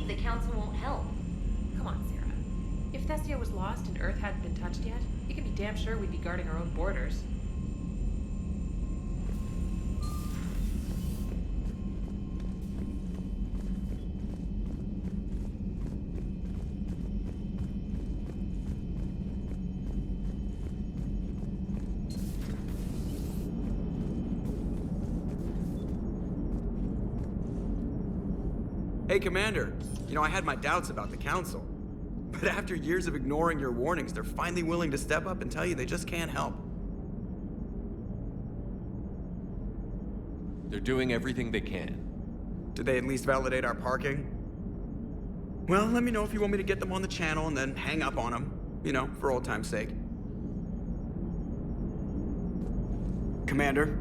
The council won't help. Come on, Sarah. If Thestia was lost and Earth hadn't been touched yet, you can be damn sure we'd be guarding our own borders. Hey, Commander. You know, I had my doubts about the Council. But after years of ignoring your warnings, they're finally willing to step up and tell you they just can't help. They're doing everything they can. Did they at least validate our parking? Well, let me know if you want me to get them on the channel and then hang up on them. You know, for old time's sake. Commander?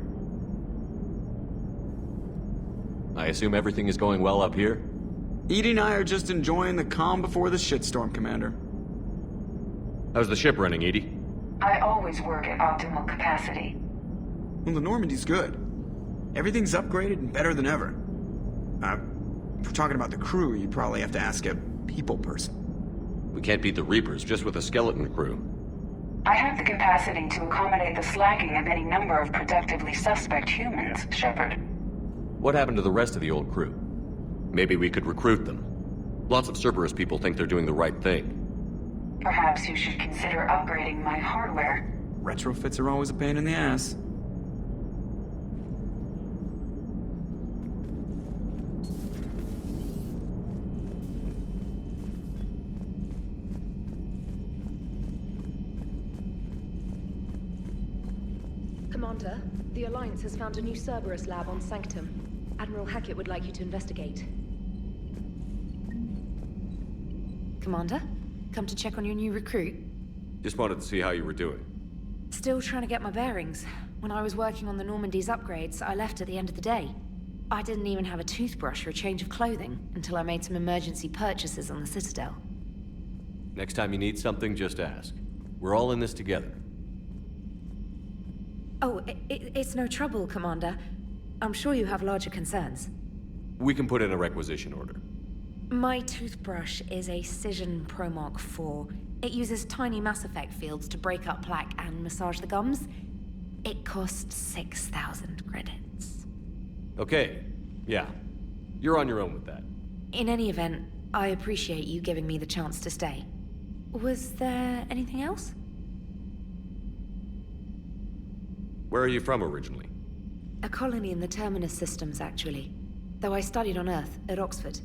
I assume everything is going well up here? Edie and I are just enjoying the calm before the shitstorm, Commander. How's the ship running, Edie? I always work at optimal capacity. Well, the Normandy's good. Everything's upgraded and better than ever. If we're talking about the crew, you'd probably have to ask a people person. We can't beat the Reapers just with a skeleton crew. I have the capacity to accommodate the slacking of any number of productively suspect humans, Shepard. What happened to the rest of the old crew? Maybe we could recruit them. Lots of Cerberus people think they're doing the right thing. Perhaps you should consider upgrading my hardware. Retrofits are always a pain in the ass. Commander, the Alliance has found a new Cerberus lab on Sanctum. Admiral Hackett would like you to investigate. Commander, come to check on your new recruit. Just wanted to see how you were doing. Still trying to get my bearings. When I was working on the Normandy's upgrades, I left at the end of the day. I didn't even have a toothbrush or a change of clothing until I made some emergency purchases on the Citadel. Next time you need something, just ask. We're all in this together. Oh, it's no trouble, Commander. I'm sure you have larger concerns. We can put in a requisition order. My toothbrush is a Cision Pro Mark IV. It uses tiny Mass Effect fields to break up plaque and massage the gums. It costs 6,000 credits. Okay, yeah. You're on your own with that. In any event, I appreciate you giving me the chance to stay. Was there anything else? Where are you from originally? A colony in the Terminus systems, actually. Though I studied on Earth, at Oxford.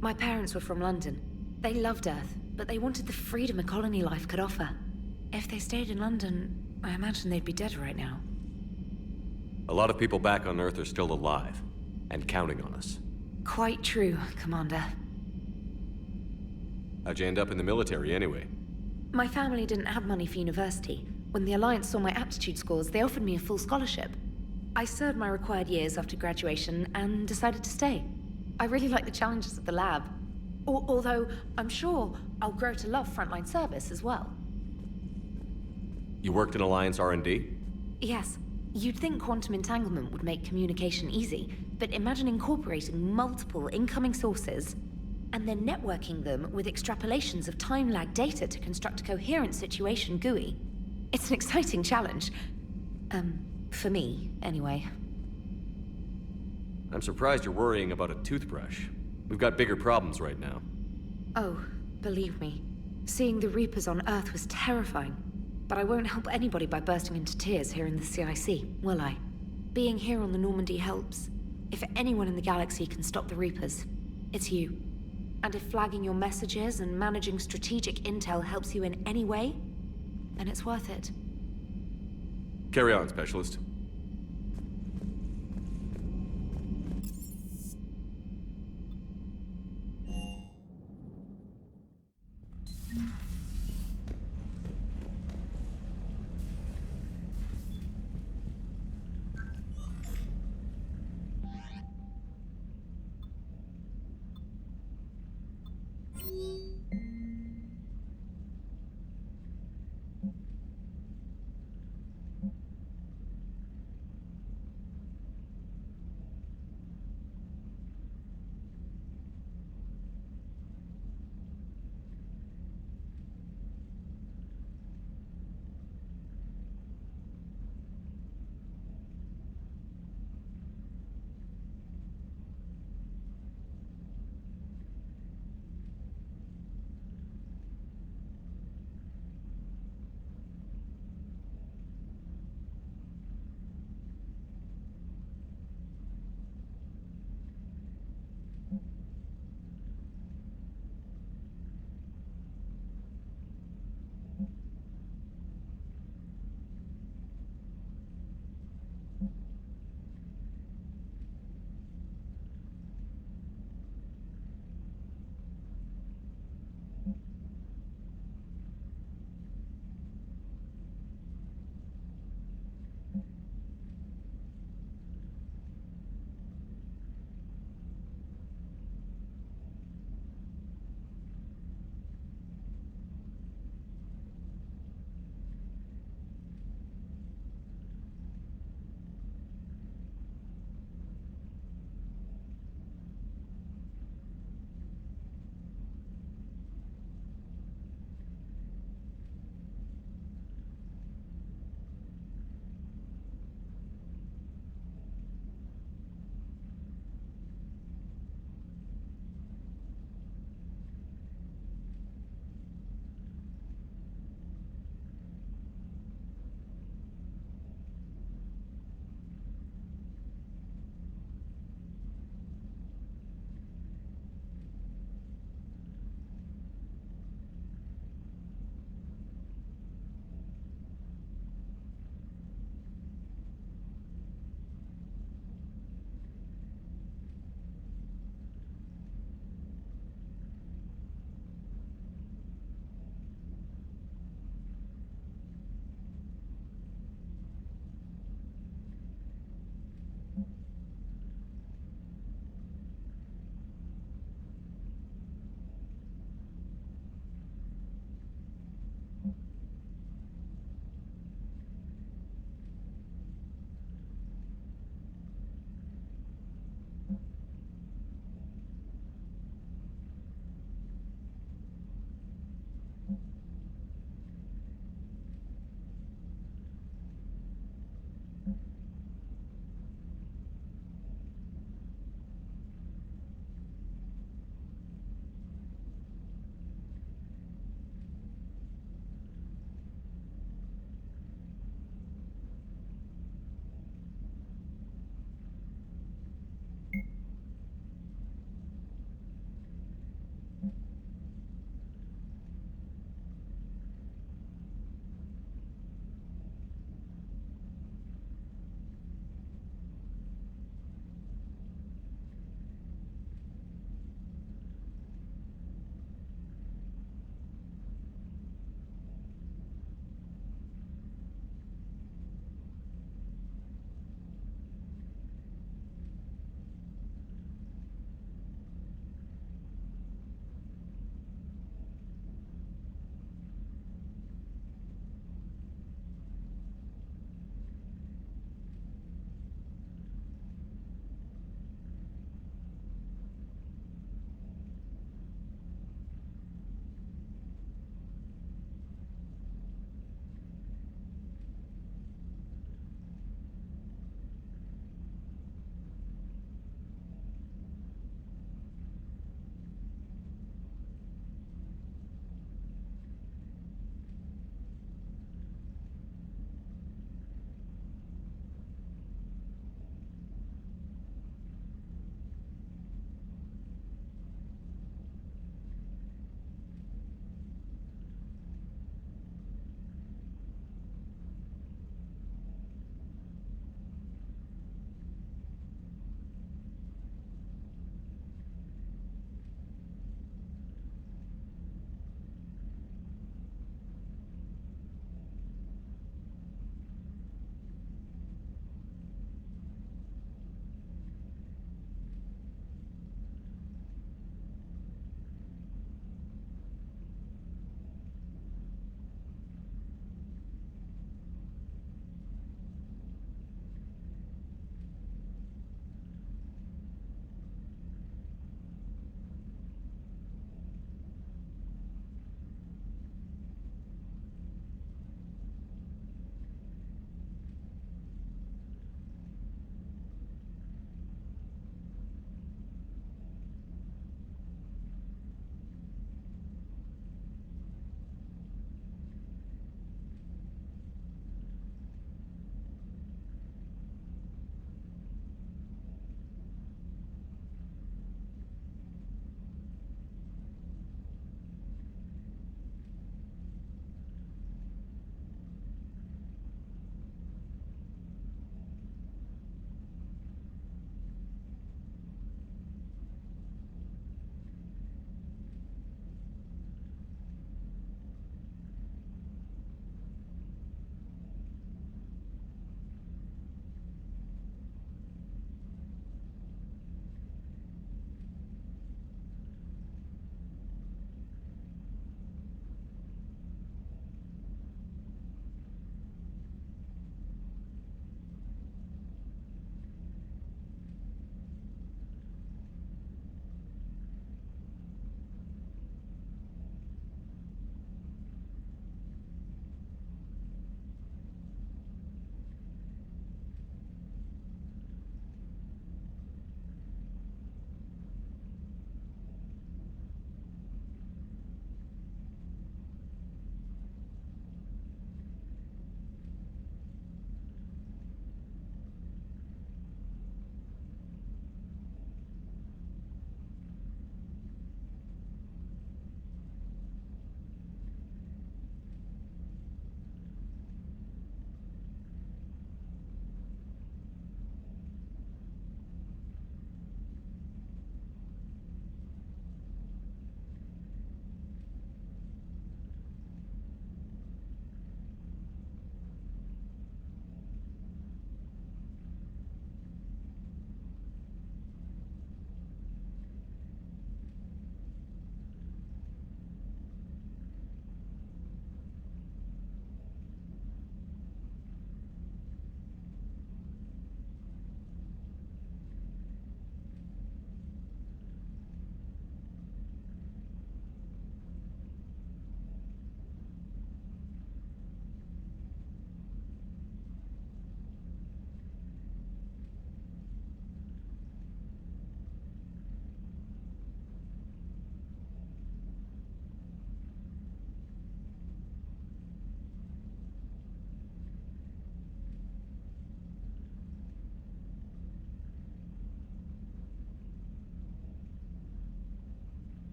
My parents were from London. They loved Earth, but they wanted the freedom a colony life could offer. If they stayed in London, I imagine they'd be dead right now. A lot of people back on Earth are still alive, and counting on us. Quite true, Commander. How'd you end up in the military, anyway? My family didn't have money for university. When the Alliance saw my aptitude scores, they offered me a full scholarship. I served my required years after graduation and decided to stay. I really like the challenges of the lab. Although, I'm sure I'll grow to love frontline service as well. You worked in Alliance R&D? Yes. You'd think quantum entanglement would make communication easy, but imagine incorporating multiple incoming sources and then networking them with extrapolations of time-lag data to construct a coherent situation GUI. It's an exciting challenge. For me, anyway. I'm surprised you're worrying about a toothbrush. We've got bigger problems right now. Oh, believe me. Seeing the Reapers on Earth was terrifying. But I won't help anybody by bursting into tears here in the CIC, will I? Being here on the Normandy helps. If anyone in the galaxy can stop the Reapers, it's you. And if flagging your messages and managing strategic intel helps you in any way, then it's worth it. Carry on, Specialist.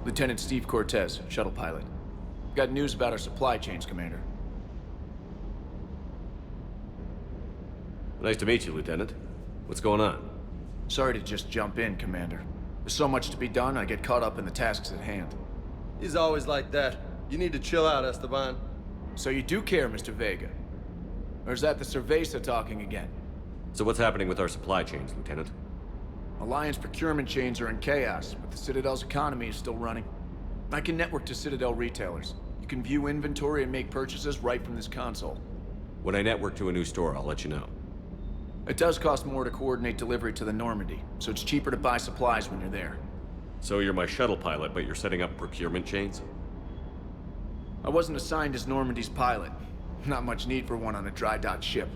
Lieutenant Steve Cortez, shuttle pilot. Got news about our supply chains, Commander. Nice to meet you, Lieutenant. What's going on? Sorry to just jump in, Commander. There's so much to be done, I get caught up in the tasks at hand. He's always like that. You need to chill out, Esteban. So you do care, Mr. Vega? Or is that the Cerveza talking again? So what's happening with our supply chains, Lieutenant? Alliance procurement chains are in chaos, but the Citadel's economy is still running. I can network to Citadel retailers. You can view inventory and make purchases right from this console. When I network to a new store, I'll let you know. It does cost more to coordinate delivery to the Normandy, so it's cheaper to buy supplies when you're there. So you're my shuttle pilot, but you're setting up procurement chains? I wasn't assigned as Normandy's pilot. Not much need for one on a dry dock ship.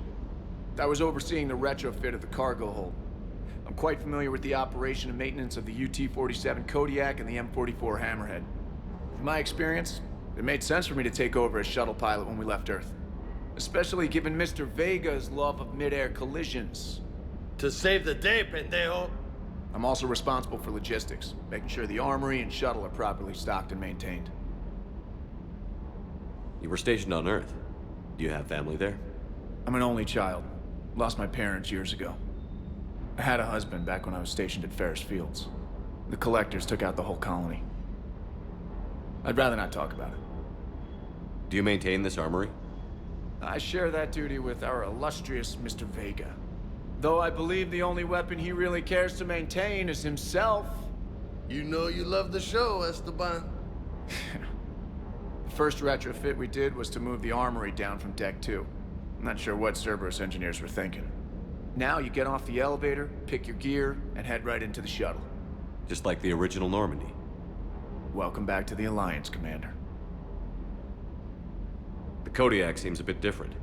I was overseeing the retrofit of the cargo hold. I'm quite familiar with the operation and maintenance of the UT-47 Kodiak and the M44 Hammerhead. In my experience, it made sense for me to take over as shuttle pilot when we left Earth. Especially given Mr. Vega's love of mid-air collisions. To save the day, pendejo. I'm also responsible for logistics, making sure the armory and shuttle are properly stocked and maintained. You were stationed on Earth. Do you have family there? I'm an only child. Lost my parents years ago. I had a husband back when I was stationed at Ferris Fields. The collectors took out the whole colony. I'd rather not talk about it. Do you maintain this armory? I share that duty with our illustrious Mr. Vega. Though I believe the only weapon he really cares to maintain is himself. You know you love the show, Esteban. The first retrofit we did was to move the armory down from Deck 2. I'm not sure what Cerberus engineers were thinking. Now you get off the elevator, pick your gear, and head right into the shuttle. Just like the original Normandy. Welcome back to the Alliance, Commander. The Kodiak seems a bit different.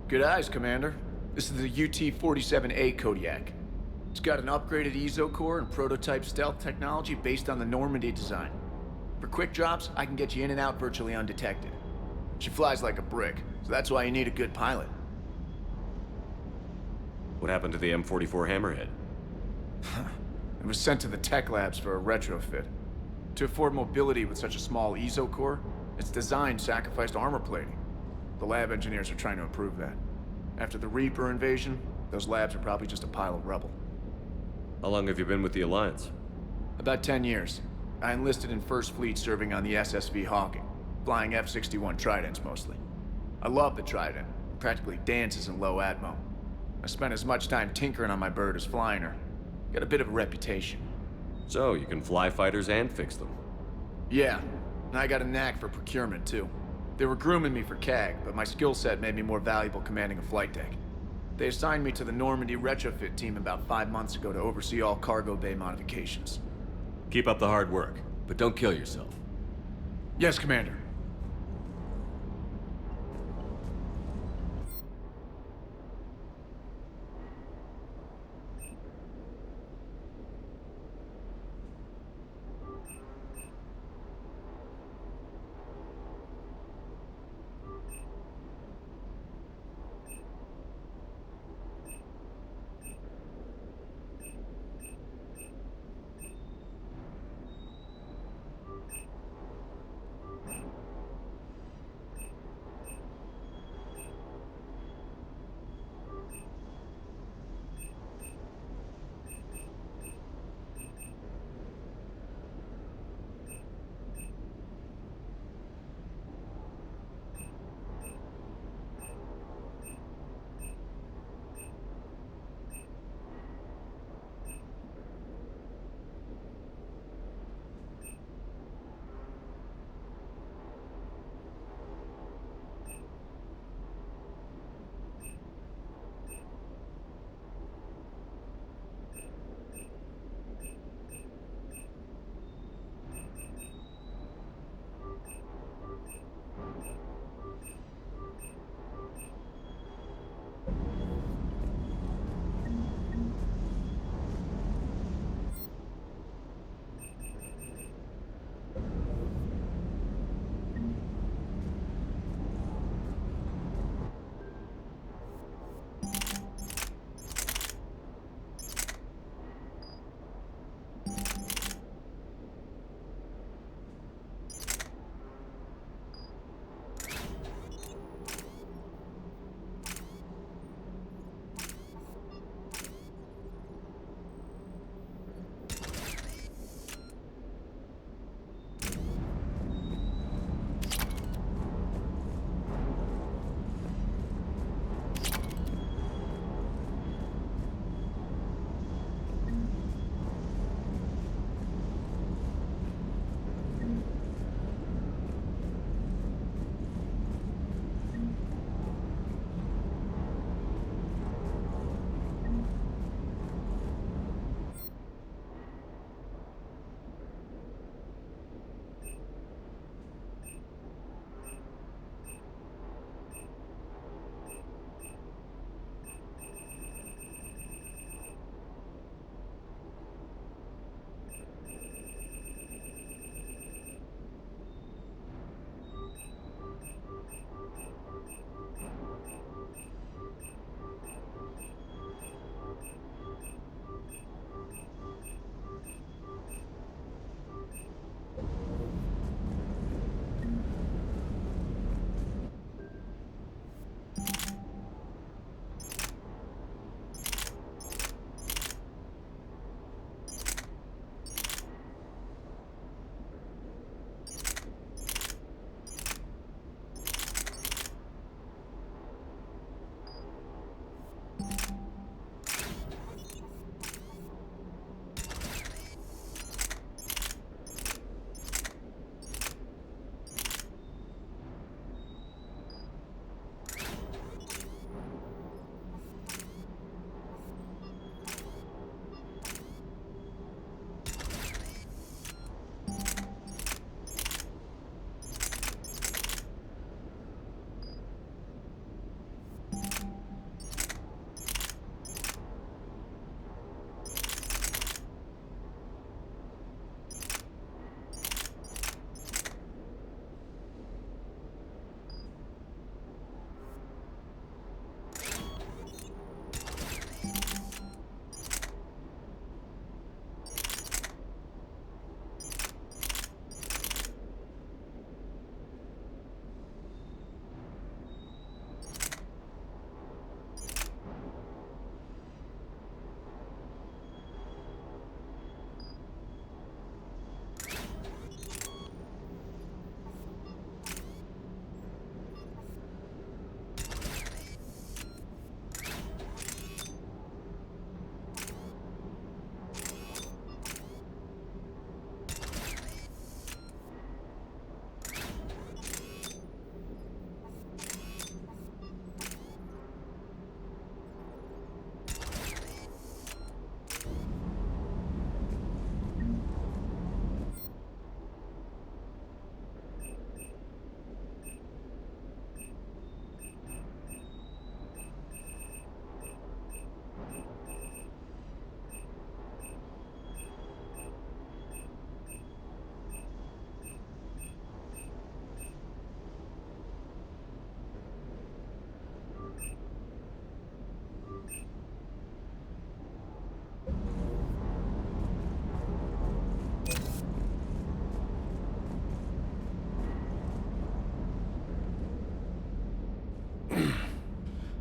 Good eyes, Commander. This is the UT-47A Kodiak. It's got an upgraded EZO core and prototype stealth technology based on the Normandy design. For quick drops, I can get you in and out virtually undetected. She flies like a brick, so that's why you need a good pilot. What happened to the M44 Hammerhead? It was sent to the tech labs for a retrofit. To afford mobility with such a small EZO core, its design sacrificed armor plating. The lab engineers are trying to improve that. After the Reaper invasion, those labs are probably just a pile of rubble. How long have you been with the Alliance? About 10 years. I enlisted in First Fleet serving on the SSV Hawking, flying F-61 Tridents mostly. I love the Trident. It practically dances in low atmo. I spent as much time tinkering on my bird as flying her. Got a bit of a reputation. So, you can fly fighters and fix them. Yeah, and I got a knack for procurement too. They were grooming me for CAG, but my skill set made me more valuable commanding a flight deck. They assigned me to the Normandy retrofit team about 5 months ago to oversee all cargo bay modifications. Keep up the hard work, but don't kill yourself. Yes, Commander.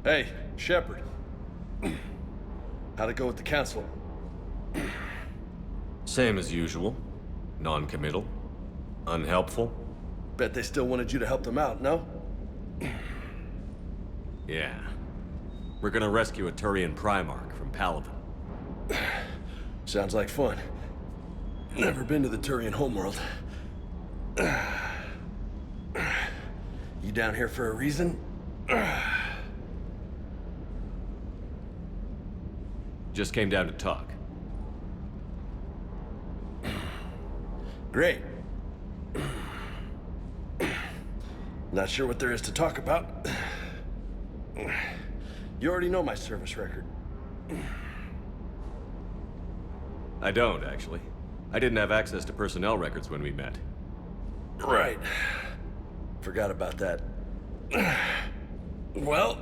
Hey, Shepard. How'd it go with the council? Same as usual. Non-committal. Unhelpful. Bet they still wanted you to help them out, no? Yeah. We're gonna rescue a Turian Primarch from Paladin. Sounds like fun. Never been to the Turian homeworld. You down here for a reason? Just came down to talk. Great. Not sure what there is to talk about. You already know my service record. I don't, actually. I didn't have access to personnel records when we met. Right. Forgot about that. Well...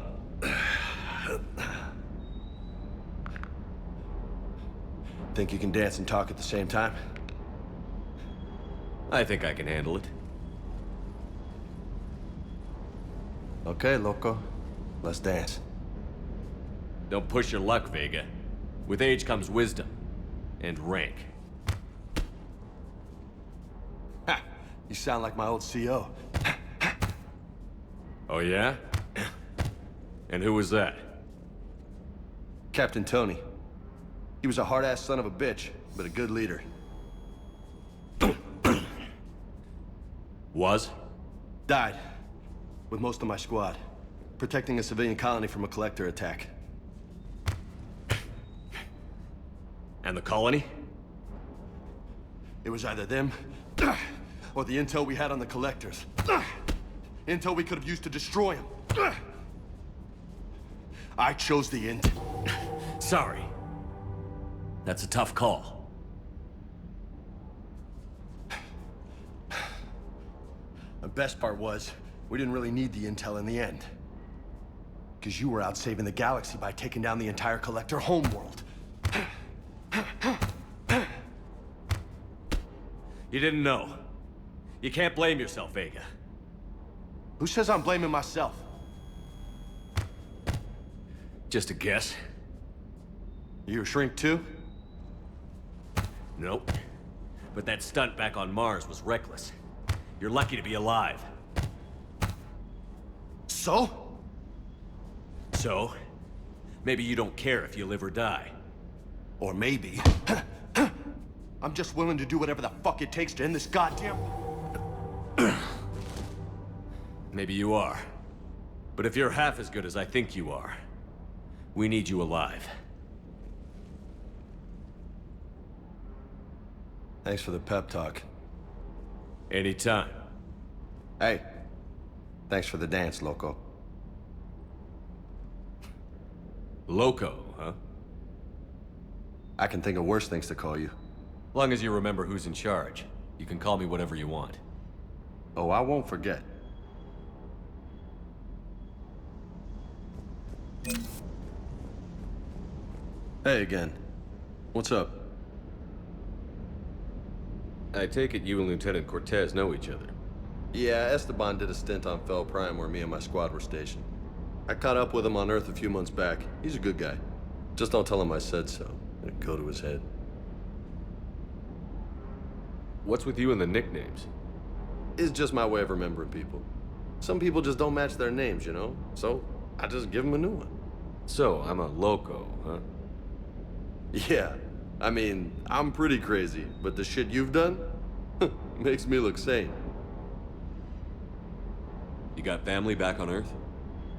Think you can dance and talk at the same time? I think I can handle it. Okay, loco. Let's dance. Don't push your luck, Vega. With age comes wisdom. And rank. Ha! You sound like my old CO. Oh yeah? And who was that? Captain Tony. He was a hard-ass son of a bitch, but a good leader. Was? Died. With most of my squad. Protecting a civilian colony from a collector attack. And the colony? It was either them, or the intel we had on the collectors. Intel we could have used to destroy them. I chose the intel. Sorry. That's a tough call. The best part was, we didn't really need the intel in the end. Because you were out saving the galaxy by taking down the entire collector homeworld. You didn't know. You can't blame yourself, Vega. Who says I'm blaming myself? Just a guess. You a shrink too? Nope. But that stunt back on Mars was reckless. You're lucky to be alive. So? So? Maybe you don't care if you live or die. Or maybe... I'm just willing to do whatever the fuck it takes to end this goddamn... Maybe you are. But if you're half as good as I think you are, we need you alive. Thanks for the pep talk. Anytime. Hey. Thanks for the dance, loco. Loco, huh? I can think of worse things to call you. Long as you remember who's in charge, you can call me whatever you want. Oh, I won't forget. Hey again. What's up? I take it you and Lieutenant Cortez know each other. Yeah, Esteban did a stint on Fel Prime where me and my squad were stationed. I caught up with him on Earth a few months back. He's a good guy. Just don't tell him I said so. It'll go to his head. What's with you and the nicknames? It's just my way of remembering people. Some people just don't match their names, you know? So, I just give them a new one. So, I'm a loco, huh? Yeah. I mean, I'm pretty crazy, but the shit you've done makes me look sane. You got family back on Earth?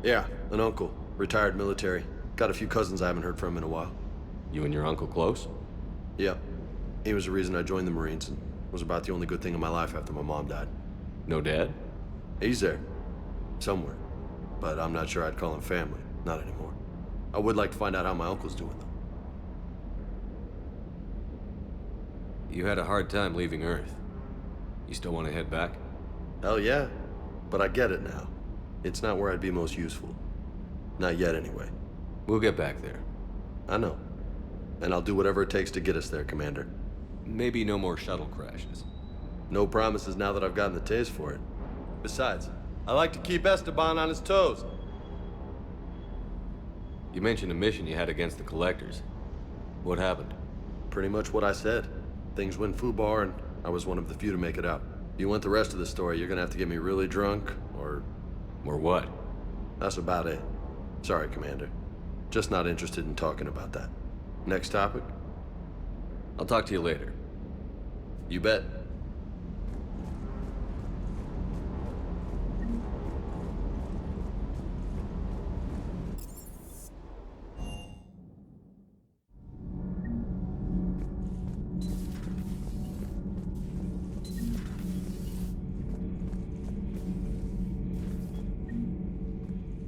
Yeah, an uncle. Retired military. Got a few cousins I haven't heard from in a while. You and your uncle close? Yep. He was the reason I joined the Marines and was about the only good thing in my life after my mom died. No dad? He's there. Somewhere. But I'm not sure I'd call him family. Not anymore. I would like to find out how my uncle's doing, though. You had a hard time leaving Earth. You still want to head back? Hell yeah. But I get it now. It's not where I'd be most useful. Not yet, anyway. We'll get back there. I know. And I'll do whatever it takes to get us there, Commander. Maybe no more shuttle crashes. No promises now that I've gotten the taste for it. Besides, I like to keep Esteban on his toes. You mentioned a mission you had against the Collectors. What happened? Pretty much what I said. Things went foobar, and I was one of the few to make it out. If you want the rest of the story, you're gonna have to get me really drunk, or... Or what? That's about it. Sorry, Commander. Just not interested in talking about that. Next topic? I'll talk to you later. You bet.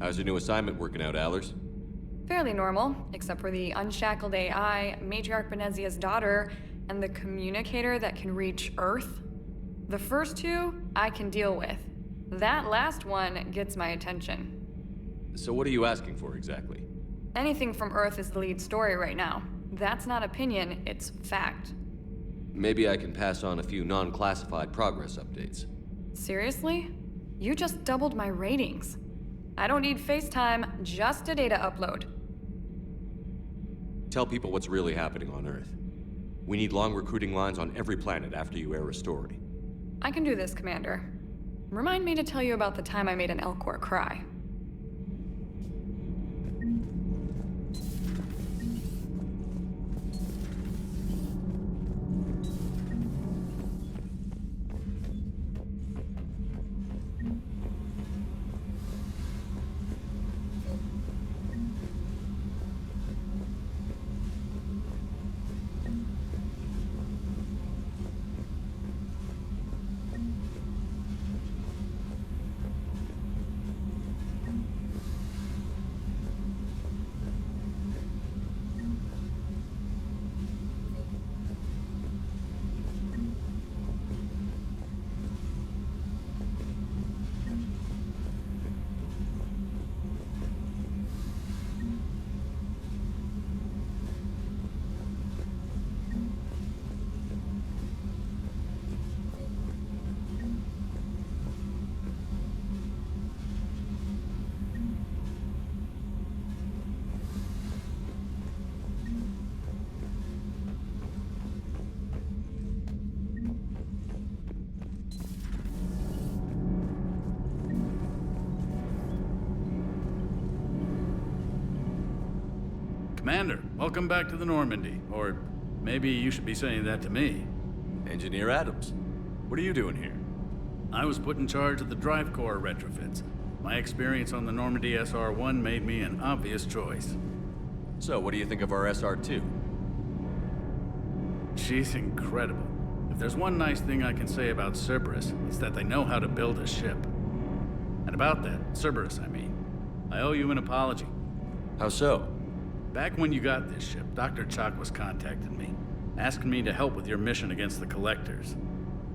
How's your new assignment working out, Allers? Fairly normal, except for the unshackled AI, Matriarch Benezia's daughter, and the communicator that can reach Earth. The first two, I can deal with. That last one gets my attention. So what are you asking for, exactly? Anything from Earth is the lead story right now. That's not opinion, it's fact. Maybe I can pass on a few non-classified progress updates. Seriously? You just doubled my ratings. I don't need FaceTime, just a data upload. Tell people what's really happening on Earth. We need long recruiting lines on every planet after you air a story. I can do this, Commander. Remind me to tell you about the time I made an Elcor cry. Commander, welcome back to the Normandy. Or maybe you should be saying that to me. Engineer Adams, what are you doing here? I was put in charge of the drive core retrofits. My experience on the Normandy SR-1 made me an obvious choice. So, what do you think of our SR-2? She's incredible. If there's one nice thing I can say about Cerberus, it's that they know how to build a ship. And about that, Cerberus, I mean, I owe you an apology. How so? Back when you got this ship, Dr. Chalk was contacting me, asking me to help with your mission against the Collectors.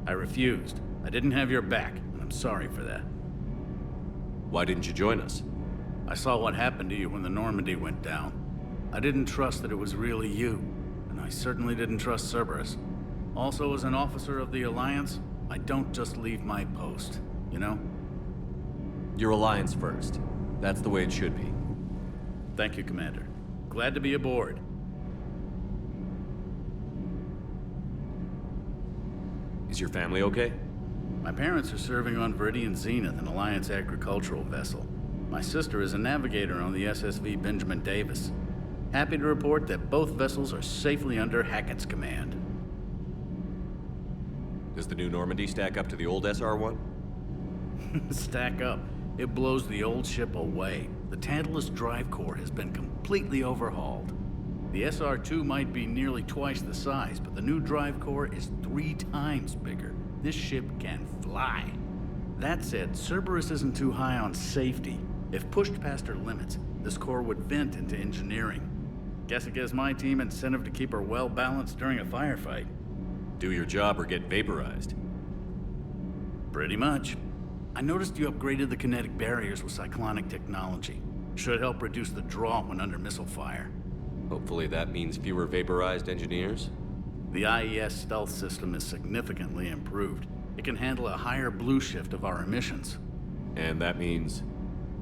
I refused. I didn't have your back, and I'm sorry for that. Why didn't you join us? I saw what happened to you when the Normandy went down. I didn't trust that it was really you, and I certainly didn't trust Cerberus. Also, as an officer of the Alliance, I don't just leave my post, you know? Your Alliance first. That's the way it should be. Thank you, Commander. Glad to be aboard. Is your family okay? My parents are serving on Viridian Zenith, an Alliance agricultural vessel. My sister is a navigator on the SSV Benjamin Davis. Happy to report that both vessels are safely under Hackett's command. Does the new Normandy stack up to the old SR-1? Stack up. It blows the old ship away. The Tantalus drive core has been completely overhauled. The SR-2 might be nearly twice the size, but the new drive core is 3 times bigger. This ship can fly. That said, Cerberus isn't too high on safety. If pushed past her limits, this core would vent into engineering. Guess it gives my team incentive to keep her well balanced during a firefight. Do your job or get vaporized. Pretty much. I noticed you upgraded the kinetic barriers with cyclonic technology. Should help reduce the draw when under missile fire. Hopefully that means fewer vaporized engineers? The IES stealth system is significantly improved. It can handle a higher blue shift of our emissions. And that means?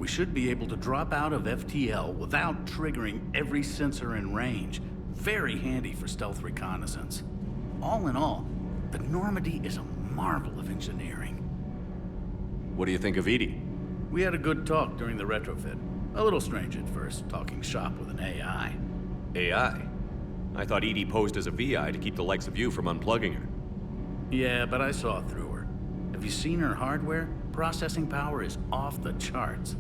We should be able to drop out of FTL without triggering every sensor in range. Very handy for stealth reconnaissance. All in all, the Normandy is a marvel of engineering. What do you think of Edie? We had a good talk during the retrofit. A little strange at first, talking shop with an AI. AI? I thought Edie posed as a VI to keep the likes of you from unplugging her. Yeah, but I saw through her. Have you seen her hardware? Processing power is off the charts.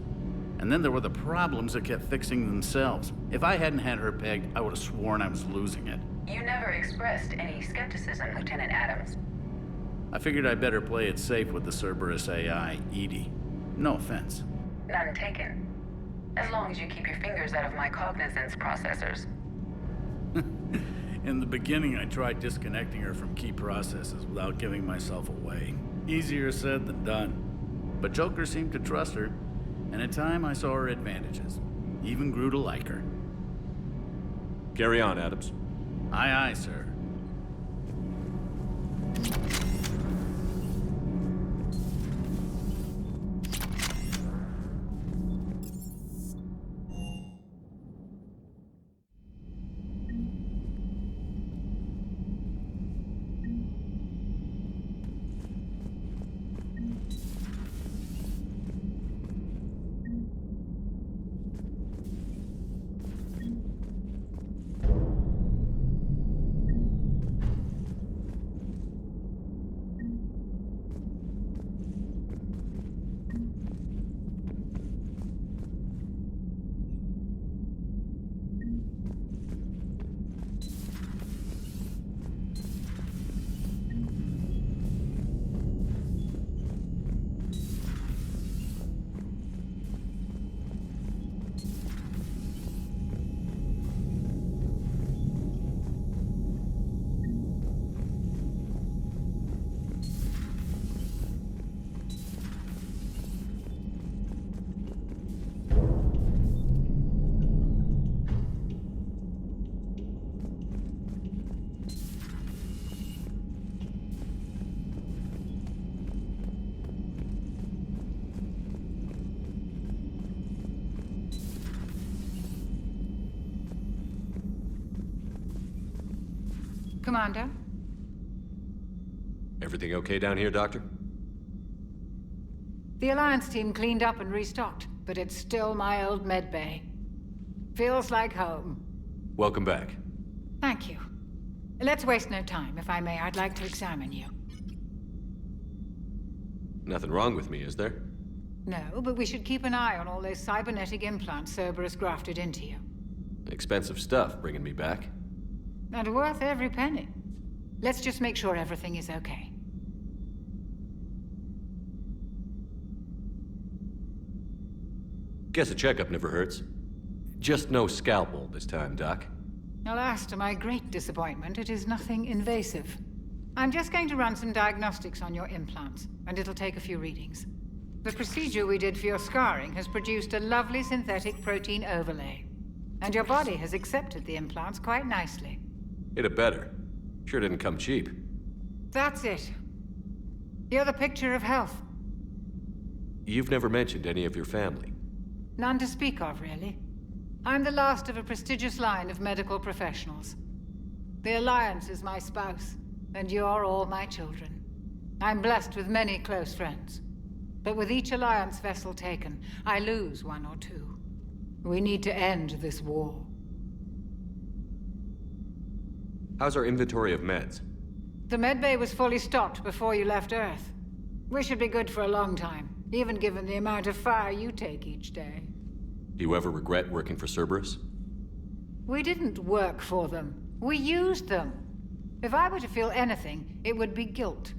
And then there were the problems that kept fixing themselves. If I hadn't had her pegged, I would have sworn I was losing it. You never expressed any skepticism, Lieutenant Adams. I figured I'd better play it safe with the Cerberus AI, Edie. No offense. None taken. As long as you keep your fingers out of my cognizance processors. In the beginning, I tried disconnecting her from key processes without giving myself away. Easier said than done. But Joker seemed to trust her, and in time I saw her advantages. Even grew to like her. Carry on, Adams. Aye, aye, sir. Commander? Everything okay down here, Doctor? The Alliance team cleaned up and restocked, but it's still my old medbay. Feels like home. Welcome back. Thank you. Let's waste no time. If I may, I'd like to examine you. Nothing wrong with me, is there? No, but we should keep an eye on all those cybernetic implants Cerberus grafted into you. Expensive stuff bringing me back. And worth every penny. Let's just make sure everything is okay. Guess a checkup never hurts. Just no scalpel this time, Doc. Alas, to my great disappointment, it is nothing invasive. I'm just going to run some diagnostics on your implants, and it'll take a few readings. The procedure we did for your scarring has produced a lovely synthetic protein overlay. And your body has accepted the implants quite nicely. It had better. Sure didn't come cheap. That's it. You're the picture of health. You've never mentioned any of your family. None to speak of, really. I'm the last of a prestigious line of medical professionals. The Alliance is my spouse, and you're all my children. I'm blessed with many close friends. But with each Alliance vessel taken, I lose one or two. We need to end this war. How's our inventory of meds? The medbay was fully stocked before you left Earth. We should be good for a long time, even given the amount of fire you take each day. Do you ever regret working for Cerberus? We didn't work for them. We used them. If I were to feel anything, it would be guilt.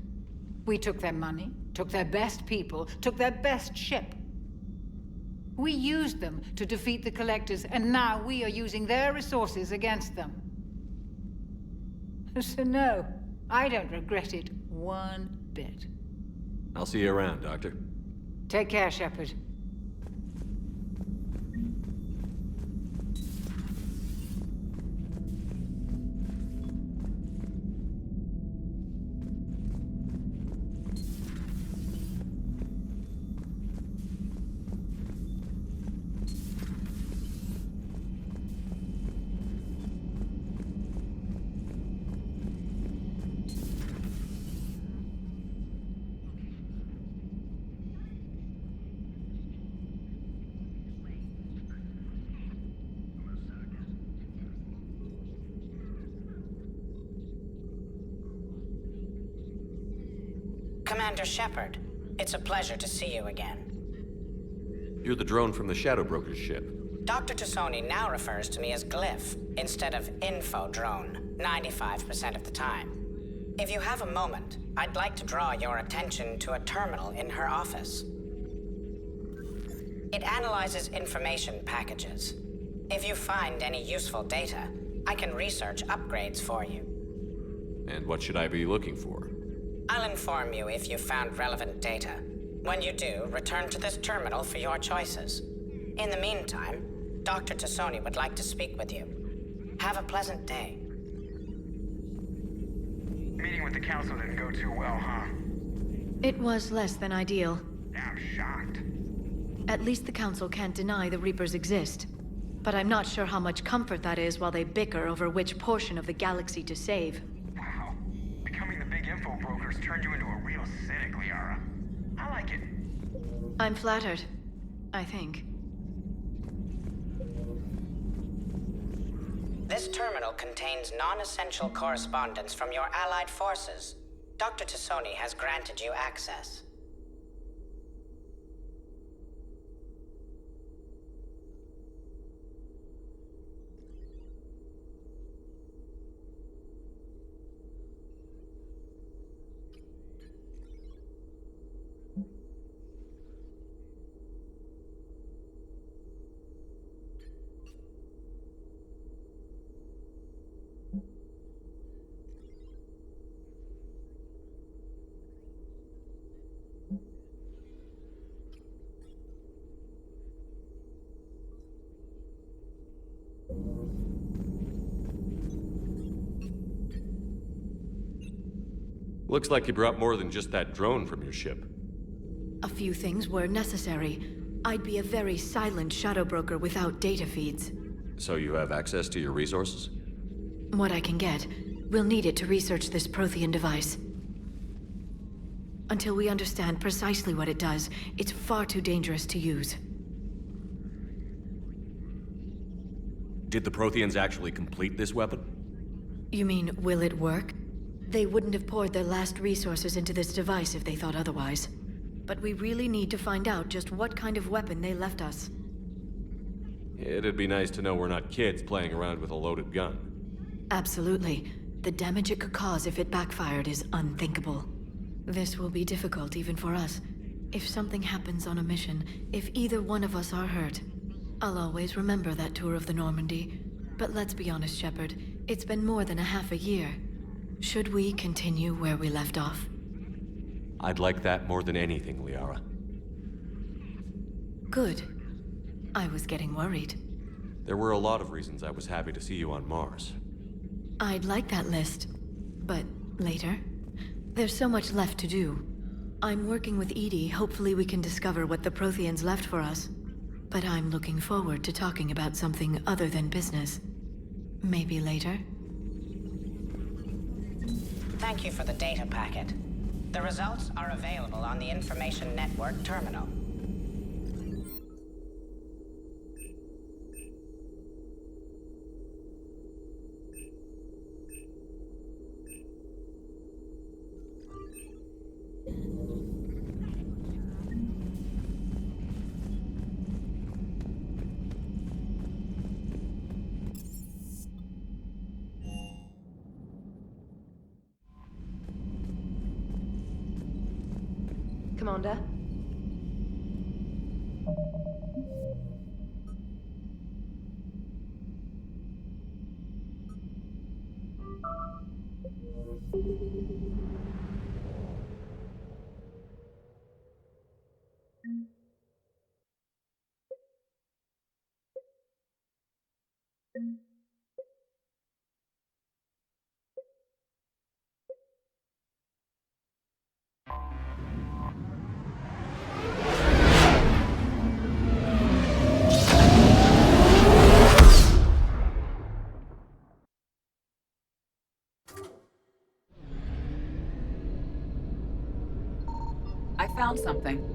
We took their money, took their best people, took their best ship. We used them to defeat the Collectors, and now we are using their resources against them. So no, I don't regret it one bit. I'll see you around, Doctor. Take care, Shepard. Commander Shepard. It's a pleasure to see you again. You're the drone from the Shadow Broker's ship. Dr. Tassoni now refers to me as Glyph instead of Info Drone, 95% of the time. If you have a moment, I'd like to draw your attention to a terminal in her office. It analyzes information packages. If you find any useful data, I can research upgrades for you. And what should I be looking for? I'll inform you if you've found relevant data. When you do, return to this terminal for your choices. In the meantime, Dr. Tassoni would like to speak with you. Have a pleasant day. Meeting with the council didn't go too well, huh? It was less than ideal. I'm shocked. At least the council can't deny the Reapers exist. But I'm not sure how much comfort that is while they bicker over which portion of the galaxy to save. Wow. Becoming the big info brokers turned you into a real cynic, Liara. I like it. I'm flattered. I think. This terminal contains non-essential correspondence from your allied forces. Dr. Tassoni has granted you access. Looks like you brought more than just that drone from your ship. A few things were necessary. I'd be a very silent shadow broker without data feeds. So you have access to your resources? What I can get. We'll need it to research this Prothean device. Until we understand precisely what it does, it's far too dangerous to use. Did the Protheans actually complete this weapon? You mean, will it work? They wouldn't have poured their last resources into this device if they thought otherwise. But we really need to find out just what kind of weapon they left us. It'd be nice to know we're not kids playing around with a loaded gun. Absolutely. The damage it could cause if it backfired is unthinkable. This will be difficult even for us. If something happens on a mission, if either one of us are hurt, I'll always remember that tour of the Normandy. But let's be honest, Shepard. It's been more than a half a year. Should we continue where we left off? I'd like that more than anything, Liara. Good. I was getting worried. There were a lot of reasons I was happy to see you on Mars. I'd like that list. But later? There's so much left to do. I'm working with EDI. Hopefully we can discover what the Protheans left for us. But I'm looking forward to talking about something other than business. Maybe later? Thank you for the data packet. The results are available on the Information Network terminal. Commander? I found something.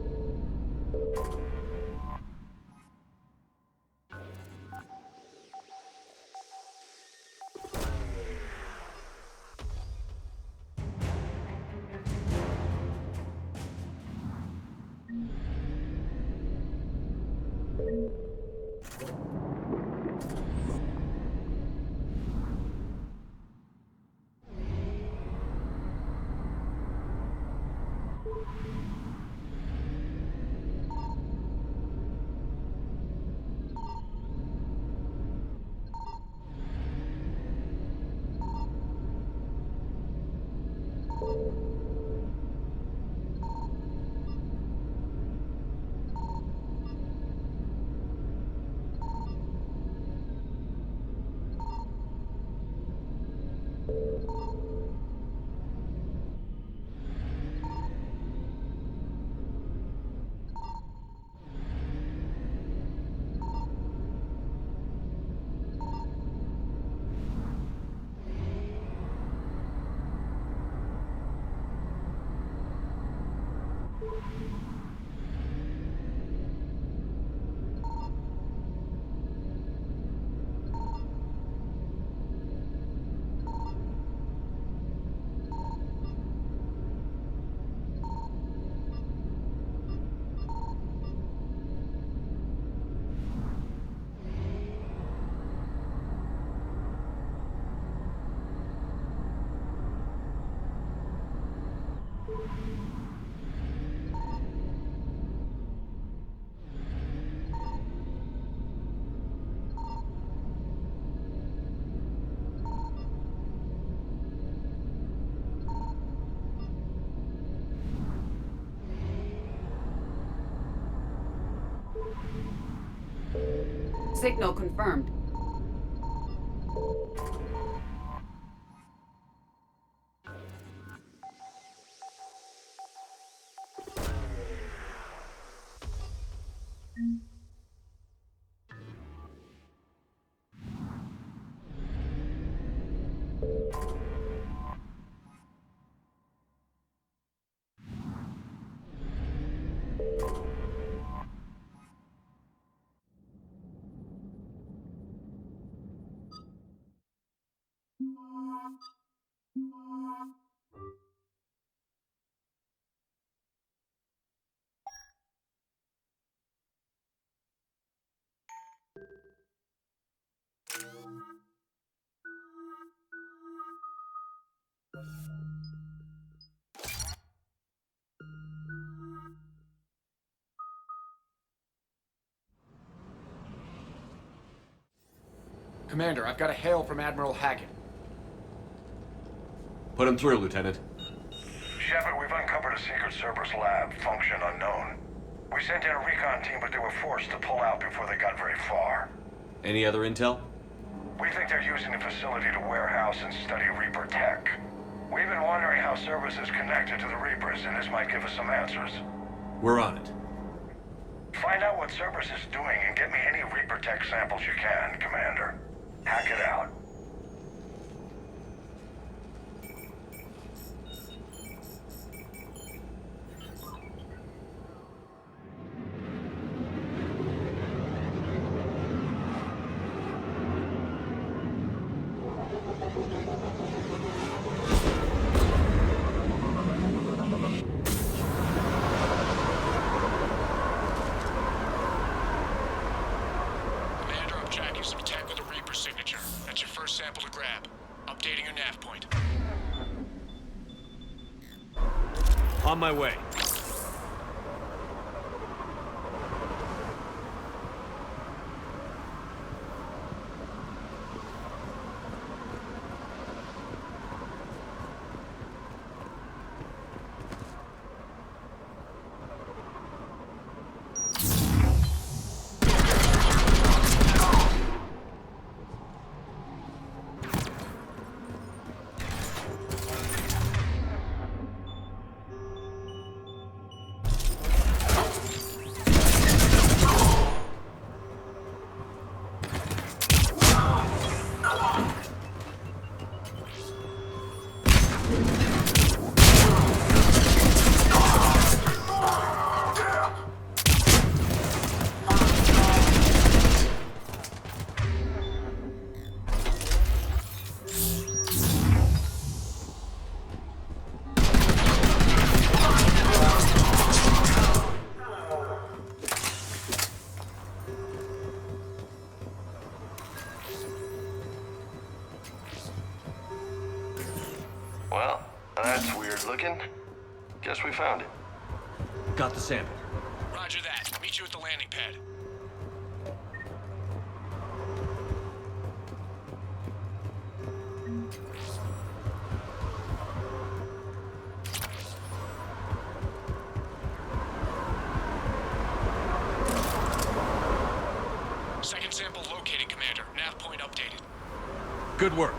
Signal confirmed. Commander, I've got a hail from Admiral Hackett. Put him through, Lieutenant. Shepard, we've uncovered a secret Cerberus lab, function unknown. We sent in a recon team, but they were forced to pull out before they got very far. Any other intel? We think they're using the facility to warehouse and study Reaper tech. We've been wondering how Cerberus is connected to the Reapers, and this might give us some answers. We're on it. Find out what Cerberus is doing and get me any Reaper tech samples you can, Commander. Hackett out. On my way. Well, that's weird looking. Guess we found it. Got the sample. Roger that. Meet you at the landing pad. Second sample located, Commander. Nav point updated. Good work.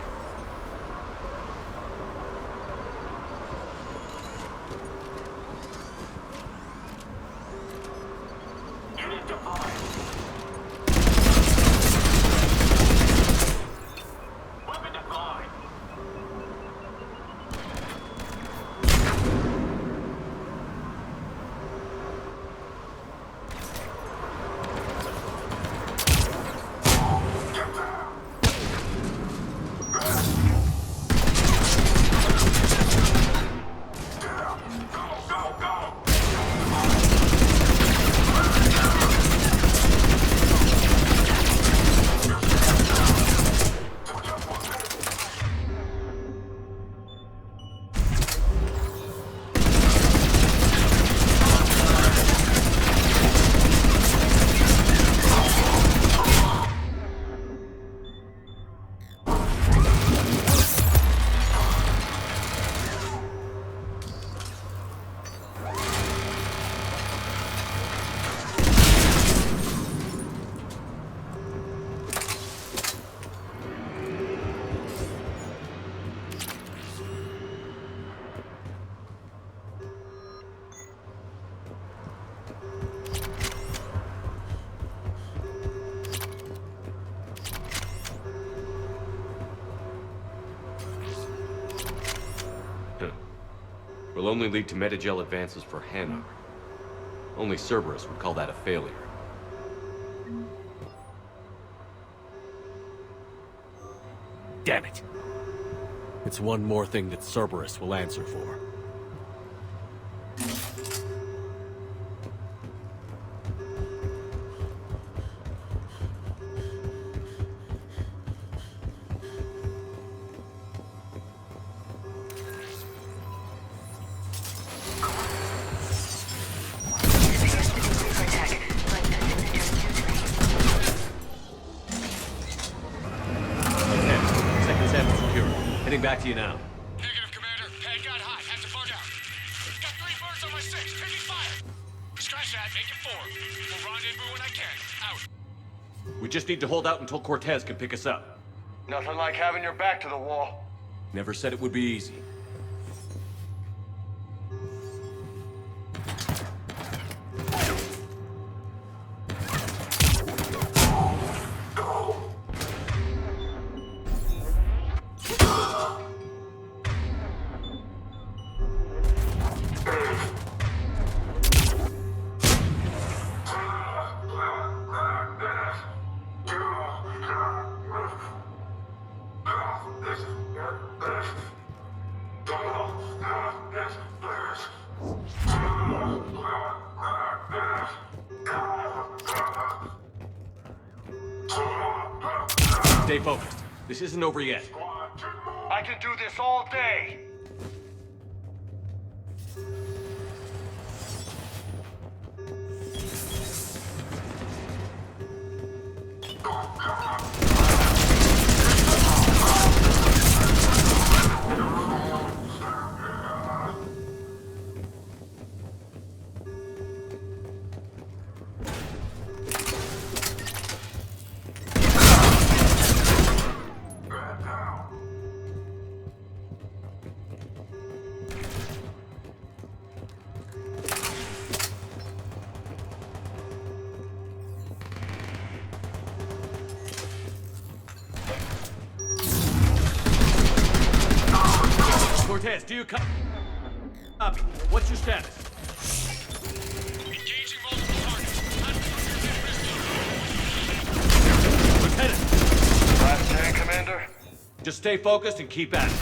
only lead to metagel advances for Hanover. Only Cerberus would call that a failure. Damn it. It's one more thing that Cerberus will answer for. Back to you now. Negative, Commander. Pad got hot. Have to bug out. Got 3 birds on my 6. Taking fire. Scratch that. Make it 4. We'll rendezvous when I can. Out. We just need to hold out until Cortez can pick us up. Nothing like having your back to the wall. Never said it would be easy. Stay focused. This isn't over yet. I can do this all day. Cortez, do you copy? What's your status? Engaging multiple targets. Lieutenant! Last turn, Commander. Just stay focused and keep at it.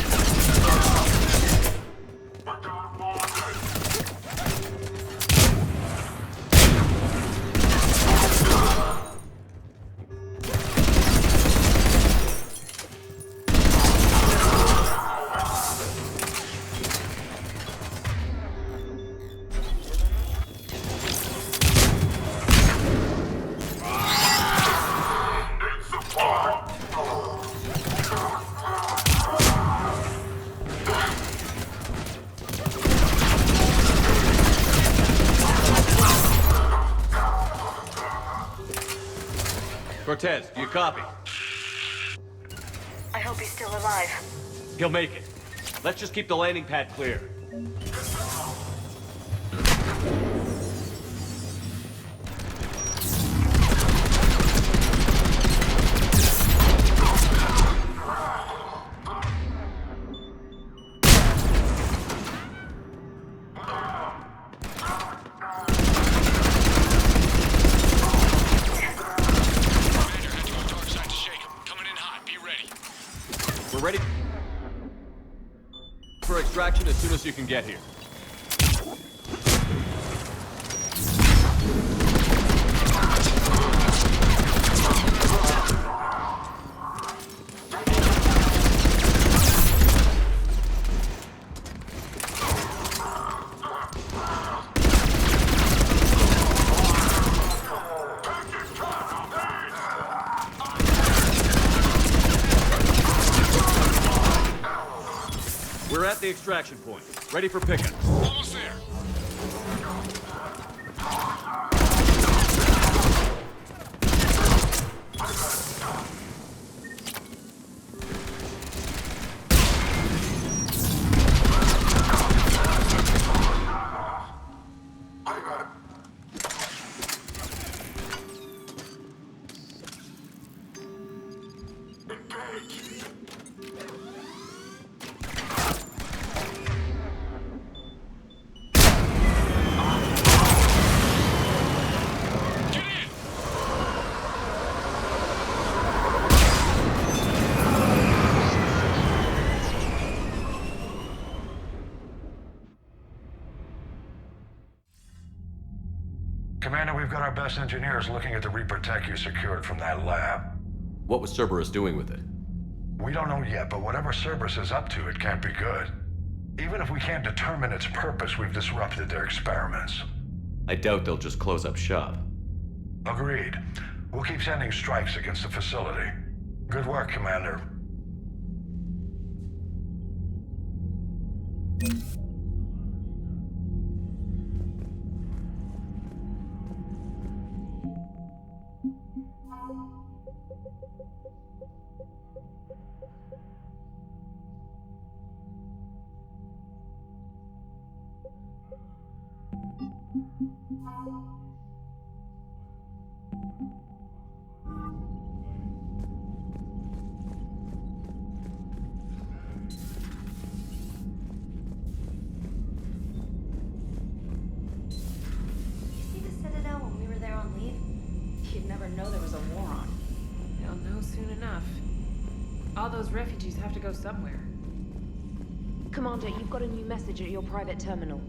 Cortez, do you copy? I hope he's still alive. He'll make it. Let's just keep the landing pad clear. We're ready for extraction as soon as you can get here. We're at the extraction point. Ready for pickup. Almost there. Commander, we've got our best engineers looking at the Reaper tech you secured from that lab. What was Cerberus doing with it? We don't know yet, but whatever Cerberus is up to, it can't be good. Even if we can't determine its purpose, we've disrupted their experiments. I doubt they'll just close up shop. Agreed. We'll keep sending strikes against the facility. Good work, Commander. You see the Citadel when we were there on leave? You'd never know there was a war on. They'll know soon enough. All those refugees have to go somewhere. Commander, you've got a new message at your private terminal.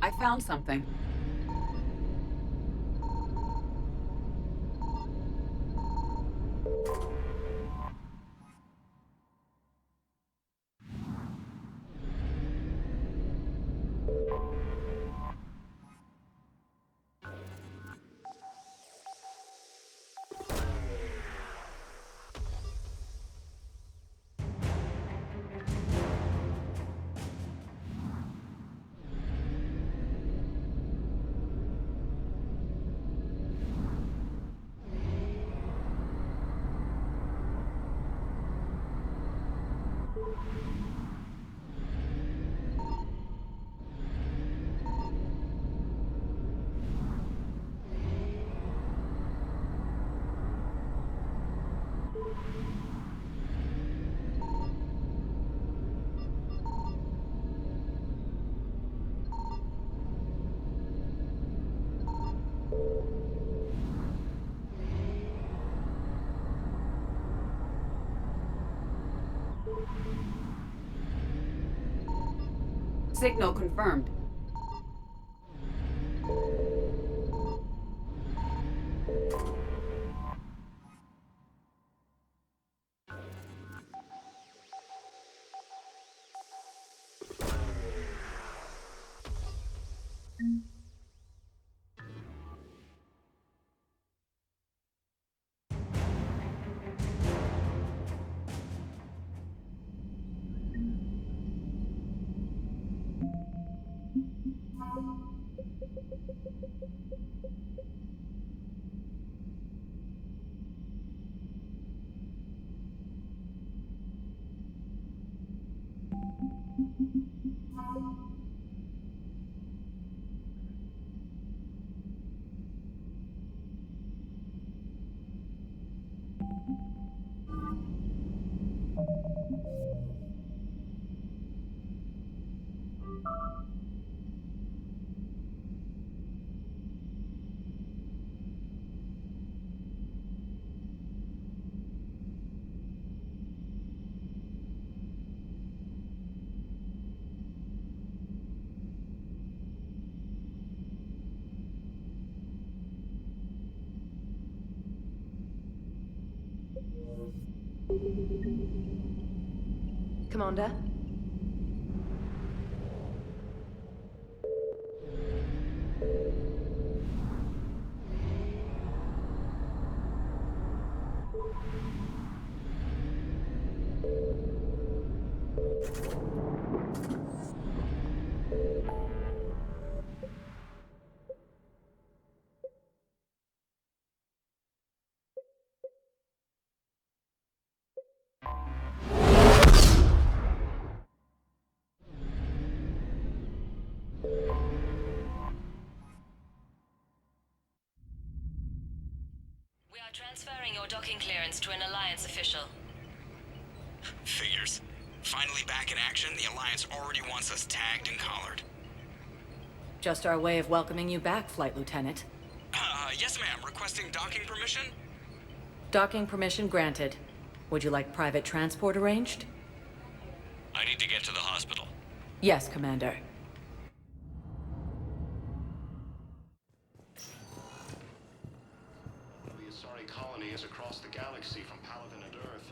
I found something. Signal confirmed. Commander? Transferring your docking clearance to an Alliance official. Figures. Finally back in action, the Alliance already wants us tagged and collared. Just our way of welcoming you back, Flight Lieutenant. Yes ma'am. Requesting docking permission? Docking permission granted. Would you like private transport arranged? I need to get to the hospital. Yes, Commander. Colony is across the galaxy from Paladin and Earth.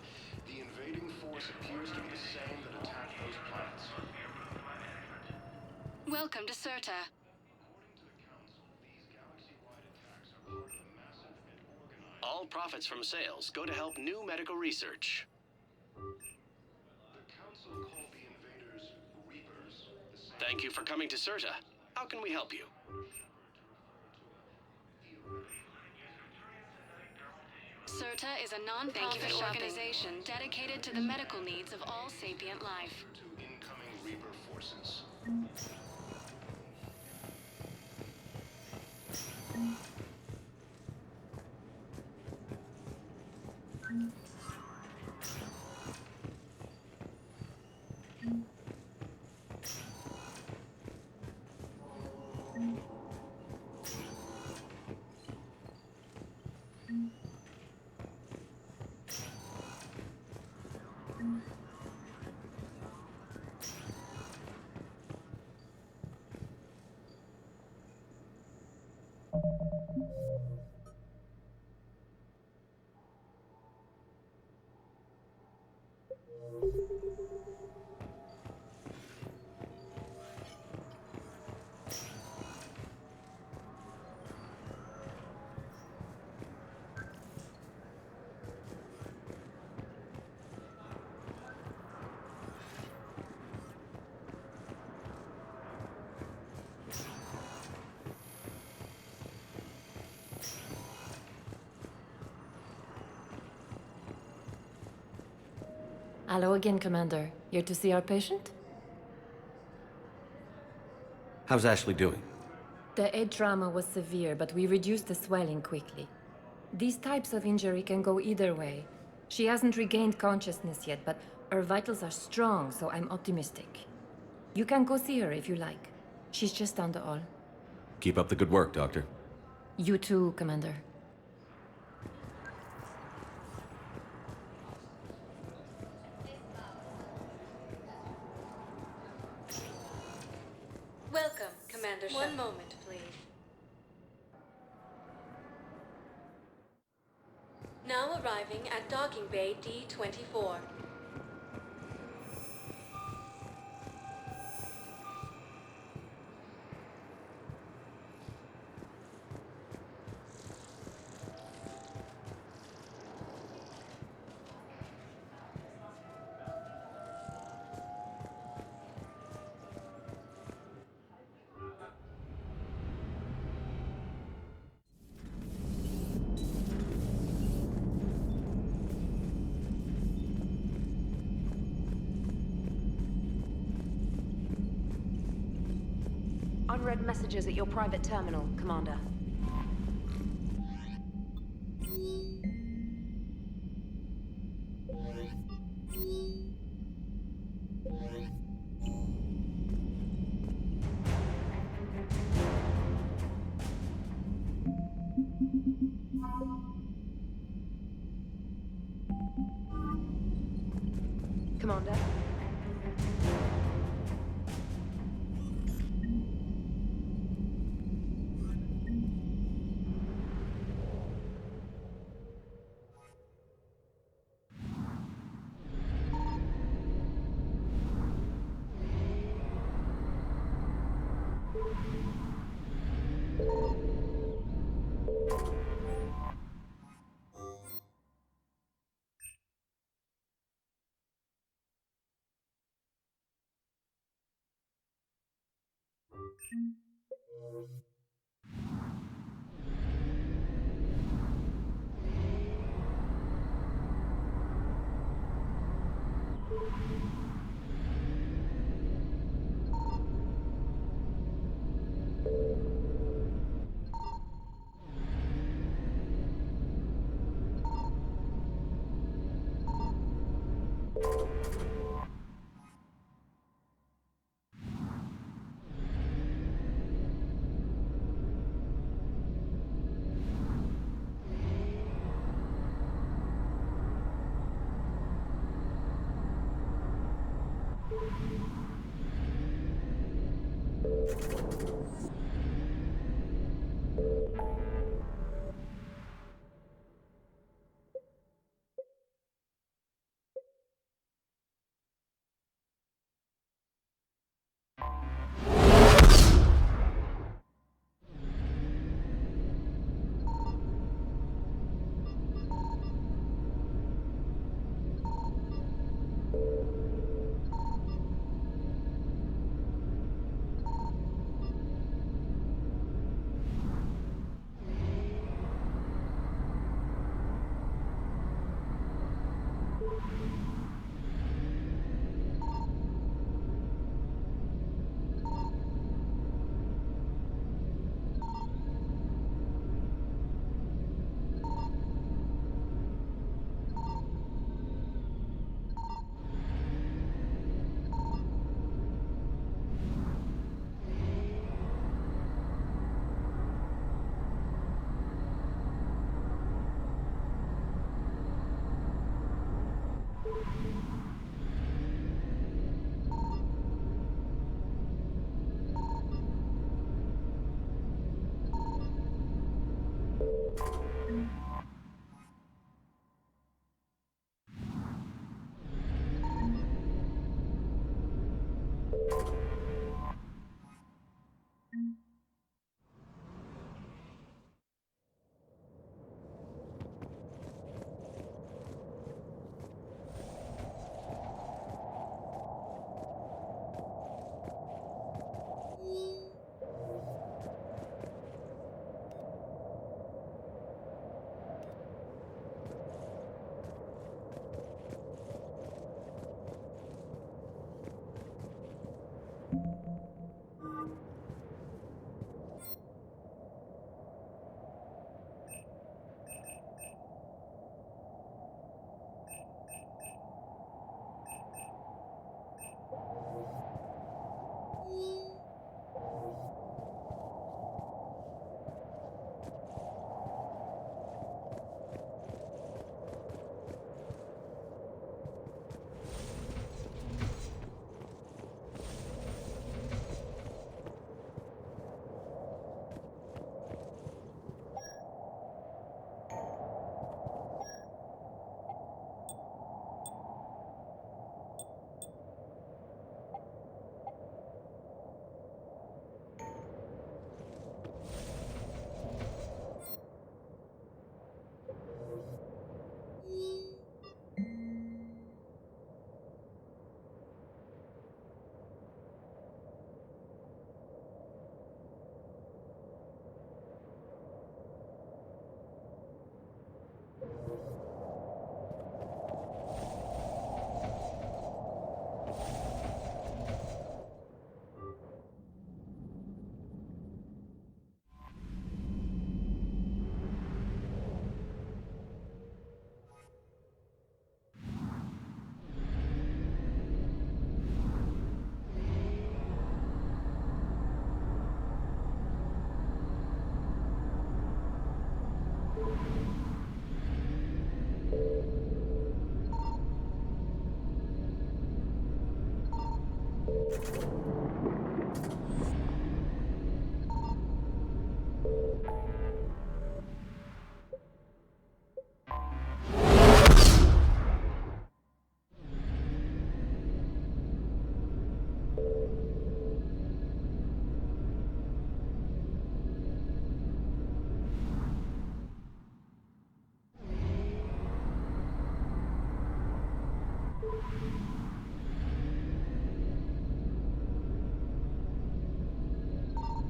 The invading force appears to be the same that attacked those planets. Welcome to Certa. According to the Council, these galaxy-wide attacks are part of a massive and organized... All profits from sales go to help new medical research. The Council called the invaders Reapers. Thank you for coming to Certa. How can we help you? Certa is a non-profit organization dedicated to the medical needs of all sapient life. To incoming Reaper forces. Hello again, Commander. Here to see our patient? How's Ashley doing? The head trauma was severe, but we reduced the swelling quickly. These types of injury can go either way. She hasn't regained consciousness yet, but her vitals are strong, so I'm optimistic. You can go see her if you like. She's just down the hall. Keep up the good work, Doctor. You too, Commander. Welcome, Commander. One moment, please. Now arriving at docking bay D-24. Unread messages at your private terminal, Commander. Commander?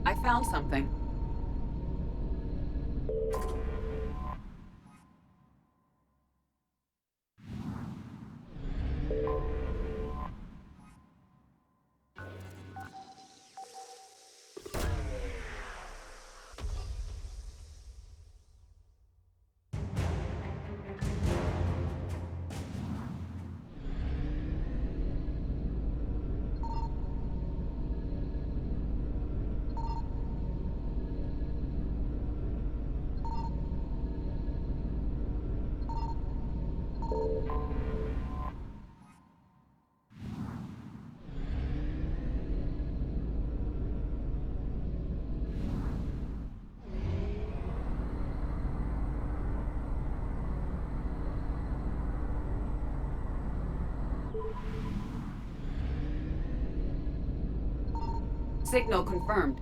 I found something. Signal confirmed.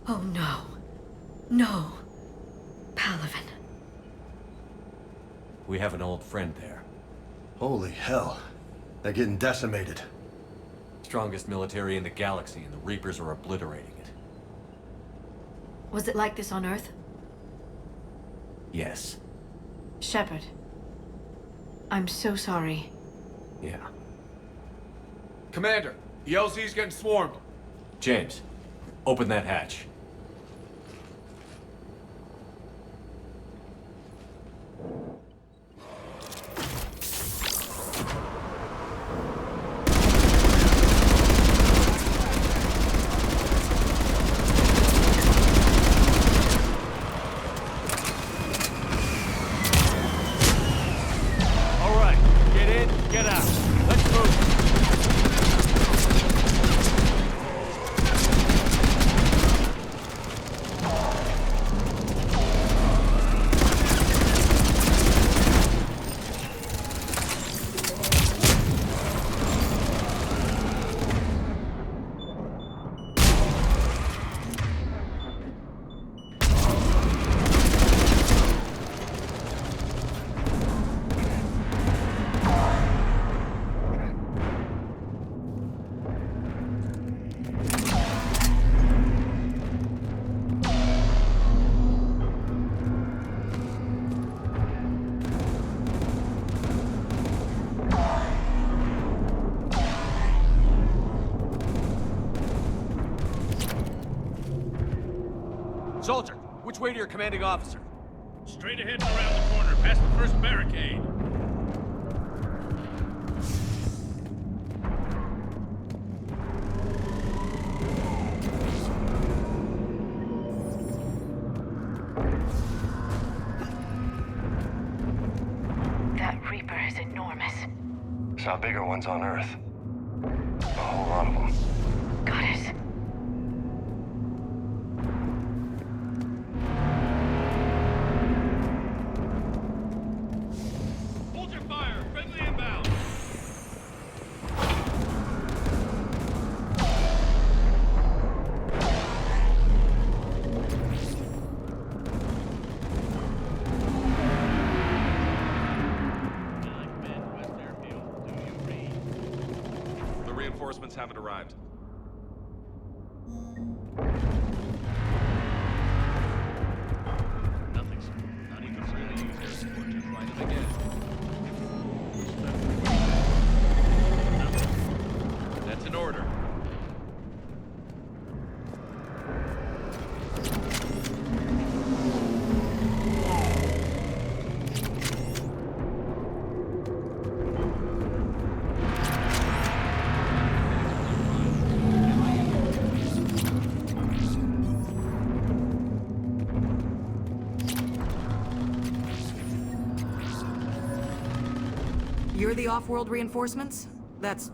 Oh no. No. Palaven. We have an old friend there. Holy hell. They're getting decimated. Strongest military in the galaxy, and the Reapers are obliterating it. Was it like this on Earth? Yes. Shepard. I'm so sorry. Yeah. Commander, the LZ's getting swarmed. James, open that hatch. All right, Get out. Let's move. Soldier, which way to your commanding officer? Straight ahead and around the corner, past the first barricade. That Reaper is enormous. Saw bigger ones on Earth. A whole lot of them. Goddess. Hold your fire! Friendly inbound! The reinforcements haven't arrived. Nothing, sir. Not even really use air support to fight it again. That's an order. You're the off-world reinforcements? That's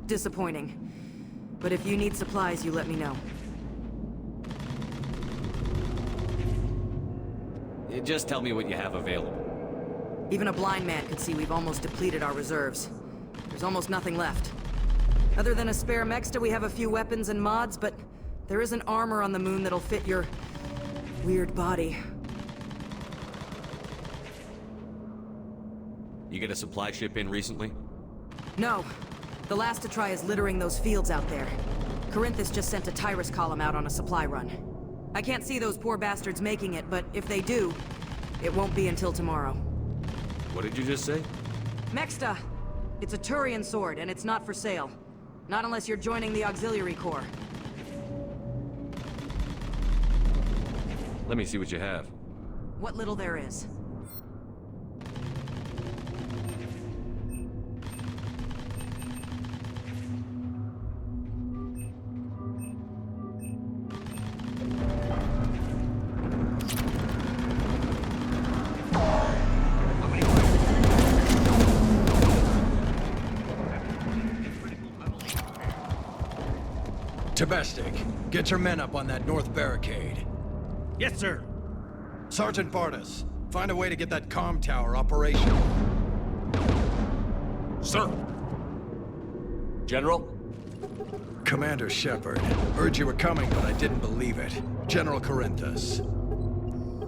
disappointing. But if you need supplies, you let me know. Just tell me what you have available. Even a blind man could see we've almost depleted our reserves. There's almost nothing left. Other than a spare Mexta, we have a few weapons and mods, but there isn't armor on the moon that'll fit your weird body. You get a supply ship in recently? No. The last to try is littering those fields out there. Corinthus just sent a Tyrus column out on a supply run. I can't see those poor bastards making it, but if they do, it won't be until tomorrow. What did you just say? Mexta! It's a Turian sword, and it's not for sale. Not unless you're joining the Auxiliary Corps. Let me see what you have. What little there is. Domestic, get your men up on that north barricade. Yes, sir. Sergeant Bardas, find a way to get that comm tower operational. Sir. General? Commander Shepard, heard you were coming, but I didn't believe it. General Corinthus.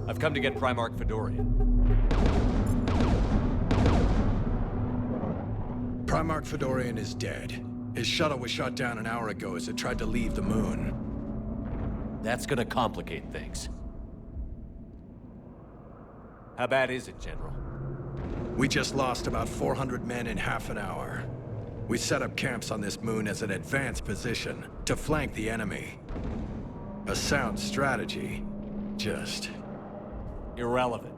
I've come to get Primarch Fedorian. Primarch Fedorian is dead. His shuttle was shot down an hour ago as it tried to leave the moon. That's gonna complicate things. How bad is it, General? We just lost about 400 men in half an hour. We set up camps on this moon as an advanced position to flank the enemy. A sound strategy. Just... irrelevant.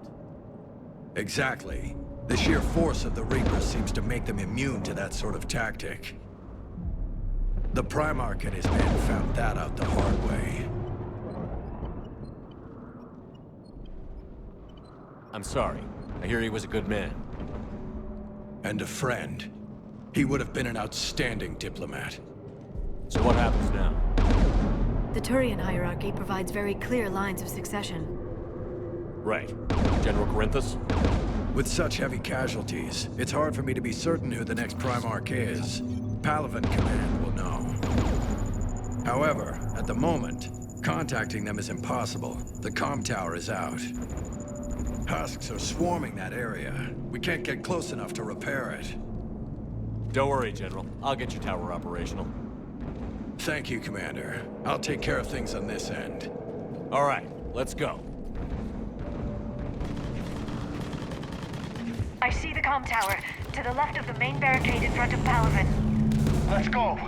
Exactly. The sheer force of the Reapers seems to make them immune to that sort of tactic. The Primarch and his men found that out the hard way. I'm sorry. I hear he was a good man. And a friend. He would have been an outstanding diplomat. So what happens now? The Turian hierarchy provides very clear lines of succession. Right. General Corinthus? With such heavy casualties, it's hard for me to be certain who the next Primarch is. Palaven Command will know. However, at the moment, contacting them is impossible. The comm tower is out. Husks are swarming that area. We can't get close enough to repair it. Don't worry, General. I'll get your tower operational. Thank you, Commander. I'll take care of things on this end. All right, let's go. I see the comm tower, to the left of the main barricade in front of Palaven. Let's go!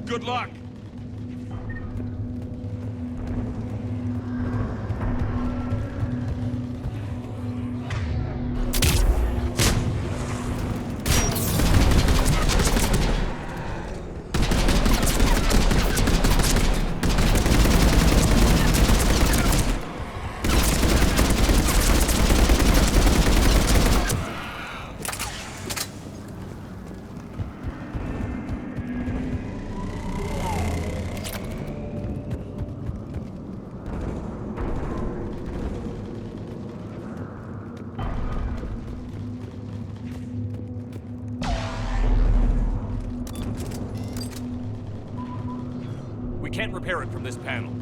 Good luck! Can't repair it from this panel.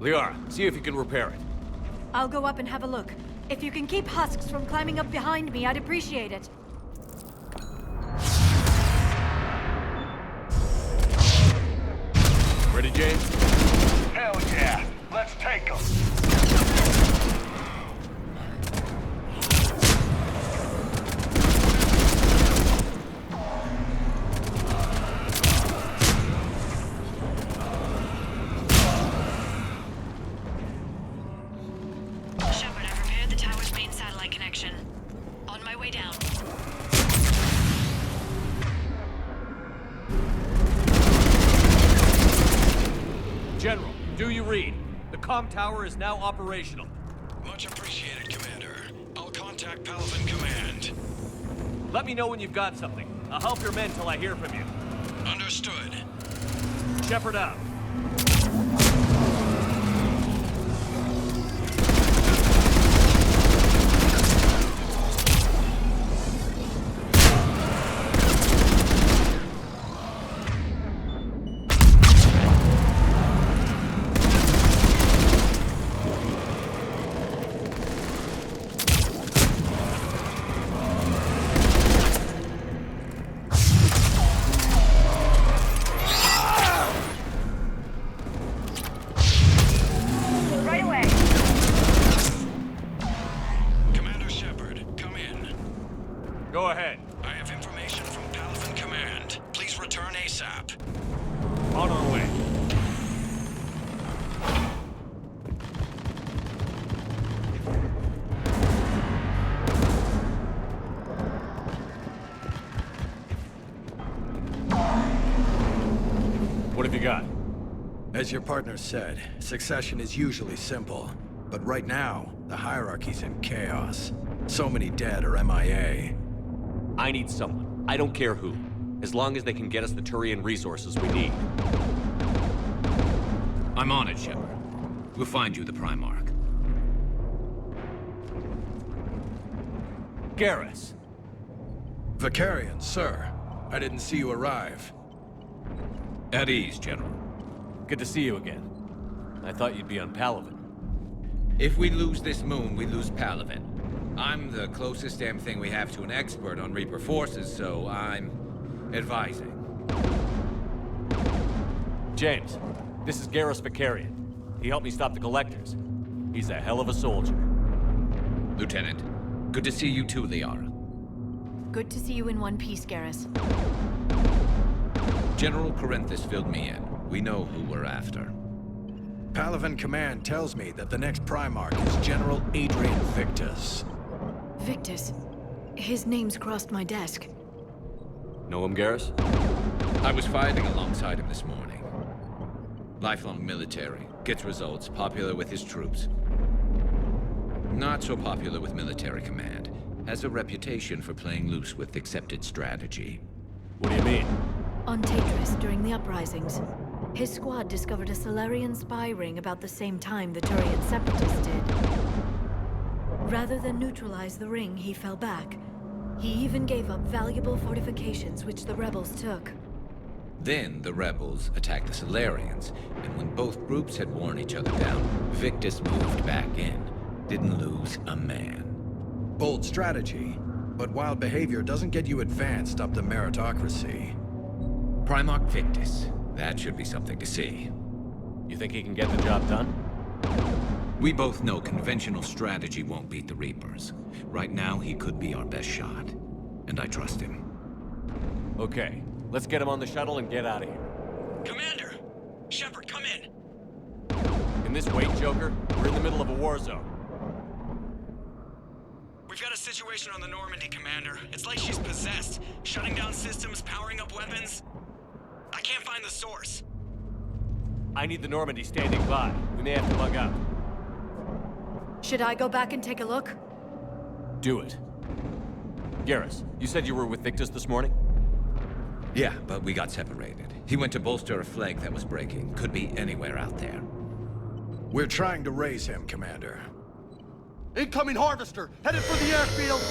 Liara, see if you can repair it. I'll go up and have a look. If you can keep husks from climbing up behind me, I'd appreciate it. Ready, James? Hell yeah! Let's take them! General, do you read? The comm tower is now operational. Much appreciated, Commander. I'll contact Palaven Command. Let me know when you've got something. I'll help your men till I hear from you. Understood. Shepard out. Go ahead. I have information from Palaven Command. Please return ASAP. On our way. What have you got? As your partner said, succession is usually simple. But right now, the hierarchy's in chaos. So many dead or MIA. I need someone. I don't care who. As long as they can get us the Turian resources we need. I'm on it, Shepard. We'll find you the Primarch. Garrus. Vicarian, sir. I didn't see you arrive. At ease, General. Good to see you again. I thought you'd be on Palaven. If we lose this moon, we lose Palaven. I'm the closest damn thing we have to an expert on Reaper forces, so I'm advising. James, this is Garrus Vicarian. He helped me stop the Collectors. He's a hell of a soldier. Lieutenant, good to see you too, Liara. Good to see you in one piece, Garrus. General Corinthus filled me in. We know who we're after. Palaven Command tells me that the next Primarch is General Adrian Victus. Victus? His name's crossed my desk. Know him, Garrus? I was fighting alongside him this morning. Lifelong military, gets results, popular with his troops. Not so popular with military command. Has a reputation for playing loose with accepted strategy. What do you mean? On Tatris, during the uprisings, his squad discovered a Solarian spy ring about the same time the Turian Separatists did. Rather than neutralize the ring, he fell back. He even gave up valuable fortifications which the rebels took. Then the rebels attacked the Solarians, and when both groups had worn each other down, Victus moved back in. Didn't lose a man. Bold strategy, but wild behavior doesn't get you advanced up the meritocracy. Primarch Victus. That should be something to see. You think he can get the job done? We both know conventional strategy won't beat the Reapers. Right now, he could be our best shot. And I trust him. Okay, let's get him on the shuttle and get out of here. Commander! Shepard, come in! In this wait, Joker, we're in the middle of a war zone. We've got a situation on the Normandy, Commander. It's like she's possessed. Shutting down systems, powering up weapons. I can't find the source. I need the Normandy standing by. We may have to bug out. Should I go back and take a look? Do it. Garrus, you said you were with Victus this morning? Yeah, but we got separated. He went to bolster a flank that was breaking. Could be anywhere out there. We're trying to raise him, Commander. Incoming Harvester! Headed for the airfield!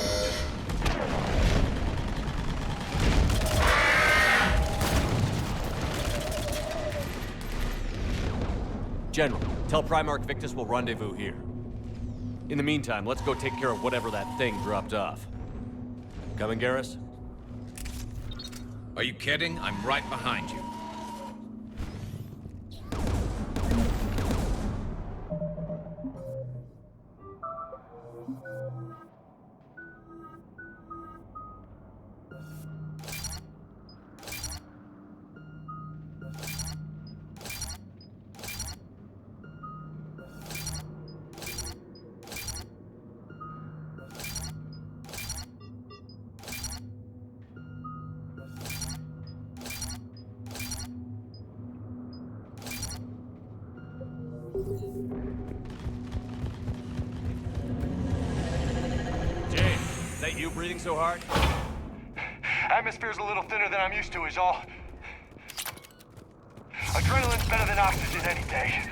General, tell Primarch Victus we'll rendezvous here. In the meantime, let's go take care of whatever that thing dropped off. Coming, Garrus? Are you kidding? I'm right behind you. Is that you breathing so hard? Atmosphere's a little thinner than I'm used to is all. Adrenaline's better than oxygen any day.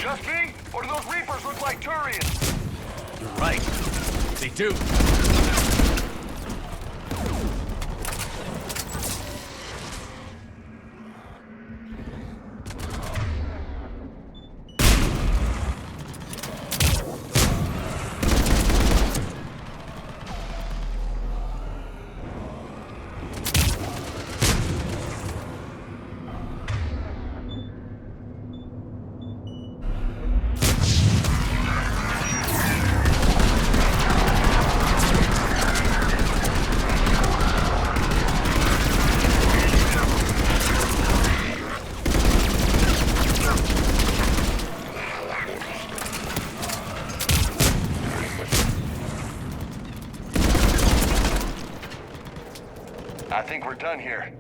Just me? Or do those Reapers look like Turians? You're right. They do. I think we're done here.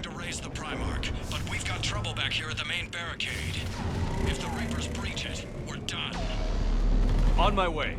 trying to raise the Primarch, but we've got trouble back here at the main barricade. If the Reapers breach it, we're done. On my way.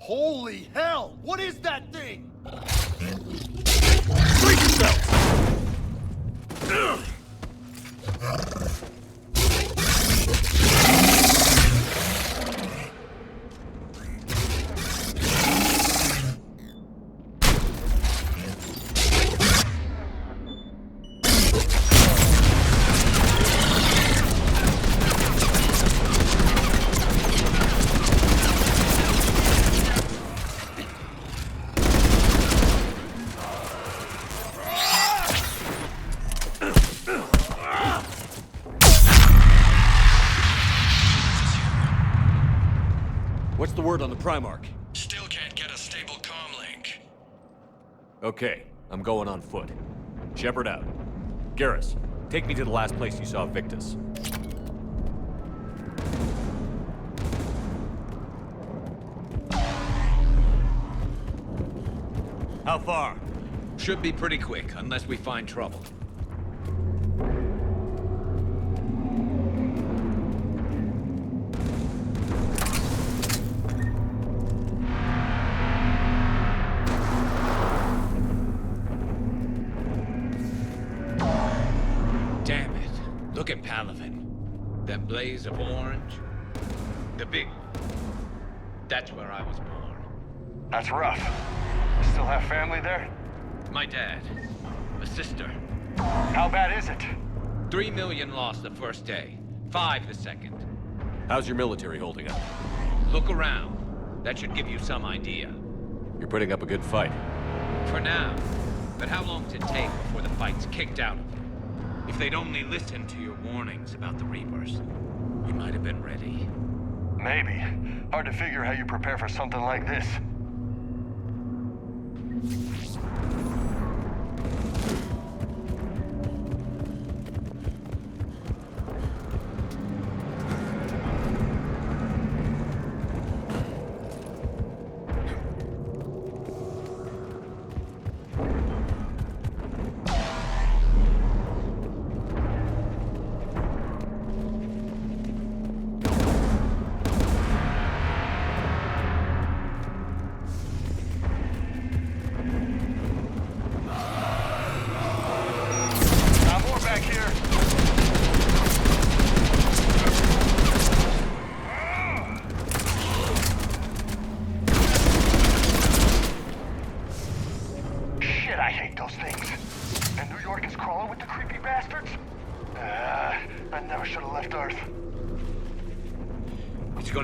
Holy hell! What is that thing? Brace yourself! What's the word on the Primarch? Still can't get a stable comm link. Okay, I'm going on foot. Shepard out. Garrus, take me to the last place you saw Victus. How far? Should be pretty quick, unless we find trouble. Damn it. Look at Palaven. That blaze of orange. The big one. That's where I was born. That's rough. You still have family there? My dad. A sister. How bad is it? 3 million lost the first day. 5 the second. How's your military holding up? Look around. That should give you some idea. You're putting up a good fight. For now. But how long does it take before the fight's kicked out of you? If they'd only listened to your warnings about the Reapers, you might have been ready. Maybe. Hard to figure how you prepare for something like this.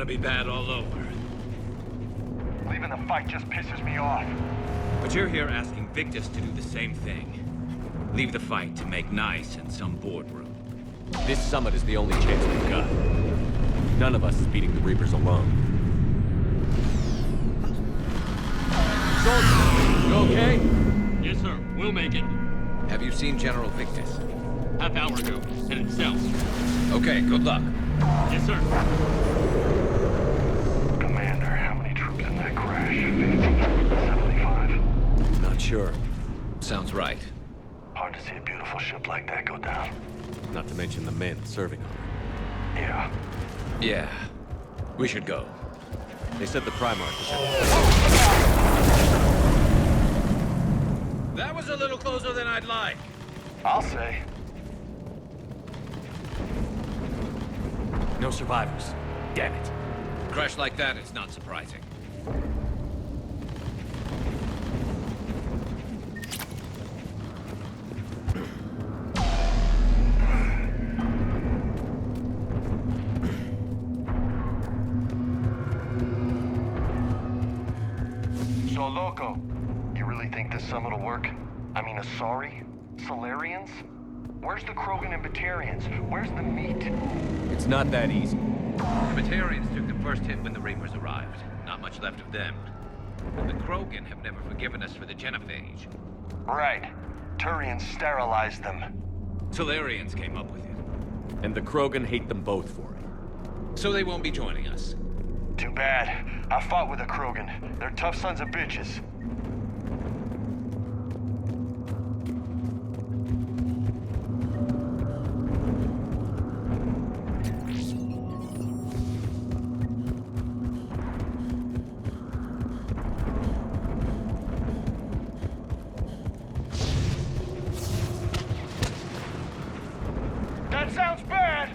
Be bad all over. Leaving the fight just pisses me off. But you're here asking Victus to do the same thing. Leave the fight to make nice in some boardroom. This summit is the only chance we've got. None of us is beating the Reapers alone. Soldier, you okay? Yes, sir. We'll make it. Have you seen General Victus? Half hour ago. Headed south. Okay, good luck. Yes, sir. Commander, how many troops in that crash? 50? 75? Not sure. Sounds right. Hard to see a beautiful ship like that go down. Not to mention the men serving on it. Yeah. Yeah. We should go. They said the Primarch was That was a little closer than I'd like. I'll say. No survivors. Damn it. Crash like that, it's not surprising. So, Loco, you really think this summit will work? I mean, Asari? Solarians? Where's the Krogan and Batarians? Where's the meat? It's not that easy. The Batarians took the first hit when the Reapers arrived. Not much left of them. And the Krogan have never forgiven us for the Genophage. Right. Turians sterilized them. Solarians came up with it. And the Krogan hate them both for it. So they won't be joining us. Too bad. I fought with the Krogan. They're tough sons of bitches. That sounds bad!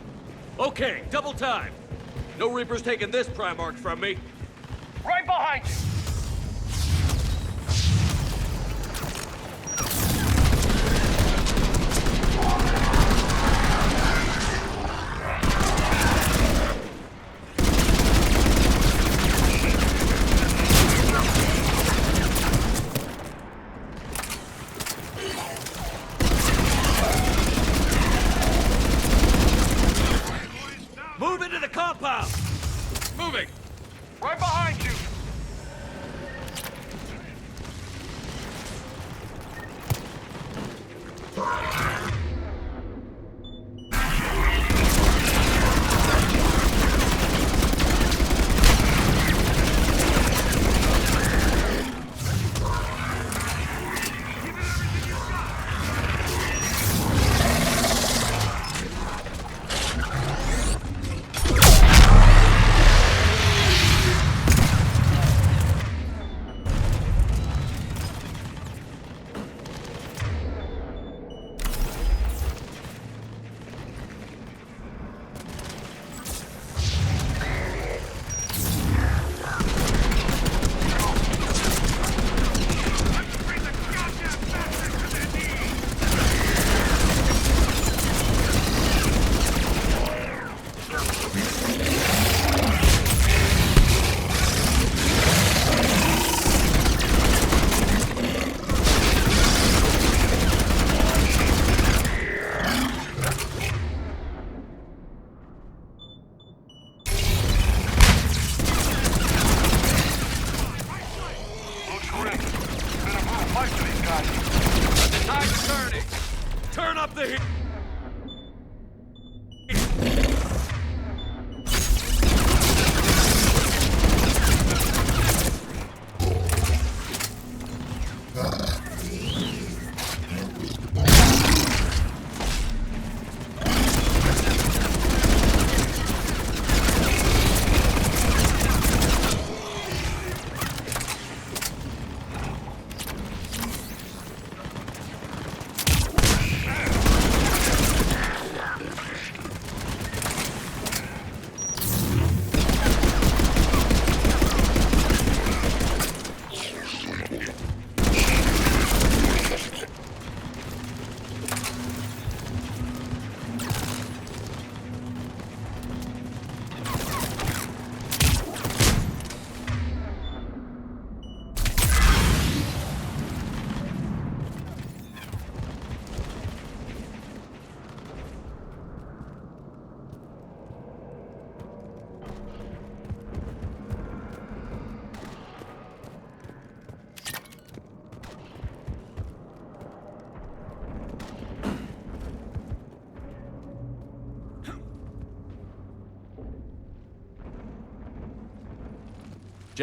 Okay, double time. No Reapers taking this Primarch from me. Right behind you! Move into the compound! Moving! Right behind you!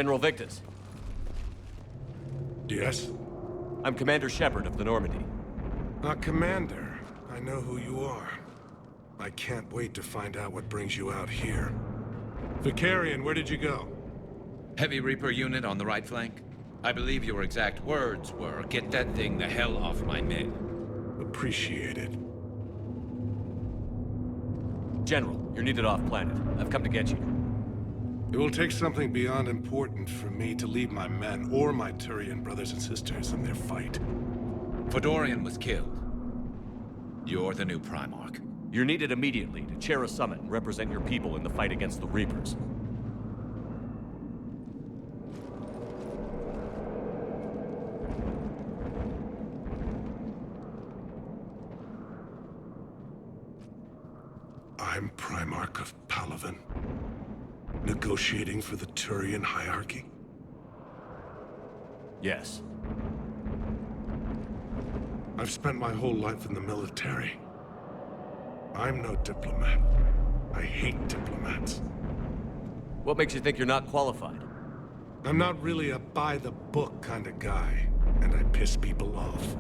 General Victus. Yes? I'm Commander Shepard of the Normandy. Commander. I know who you are. I can't wait to find out what brings you out here. Vicarian, where did you go? Heavy Reaper unit on the right flank. I believe your exact words were, "Get that thing the hell off my men." Appreciated. General, you're needed off-planet. I've come to get you. It will take something beyond important for me to leave my men or my Turian brothers and sisters in their fight. Fedorian was killed. You're the new Primarch. You're needed immediately to chair a summit and represent your people in the fight against the Reapers. I'm Primarch of Palaven. Negotiating for the Turian hierarchy? Yes. I've spent my whole life in the military. I'm no diplomat. I hate diplomats. What makes you think you're not qualified? I'm not really a by-the-book kind of guy, and I piss people off.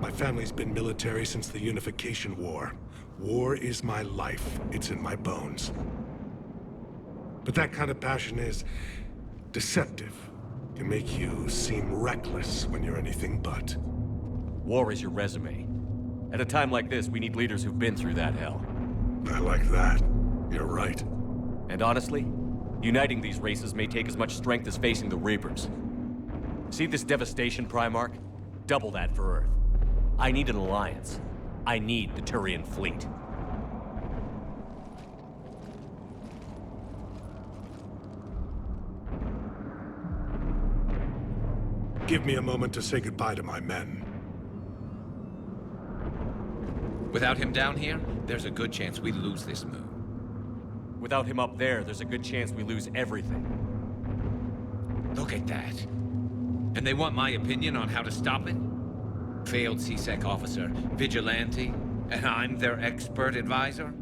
My family's been military since the Unification War. War is my life. It's in my bones. But that kind of passion is deceptive. Can make you seem reckless when you're anything but. War is your resume. At a time like this, we need leaders who've been through that hell. I like that. You're right. And honestly, uniting these races may take as much strength as facing the Reapers. See this devastation, Primarch? Double that for Earth. I need an alliance. I need the Turian fleet. Give me a moment to say goodbye to my men. Without him down here, there's a good chance we lose this moon. Without him up there, there's a good chance we lose everything. Look at that. And they want my opinion on how to stop it? Failed CSEC officer, vigilante, and I'm their expert advisor?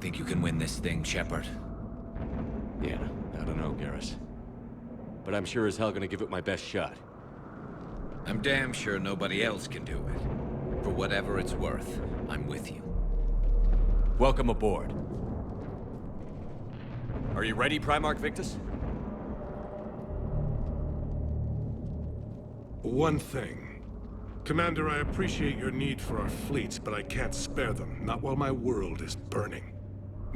Think you can win this thing, Shepard? Yeah, I don't know, Garrus. But I'm sure as hell gonna give it my best shot. I'm damn sure nobody else can do it. For whatever it's worth, I'm with you. Welcome aboard. Are you ready, Primarch Victus? One thing. Commander, I appreciate your need for our fleets, but I can't spare them, not while my world is burning.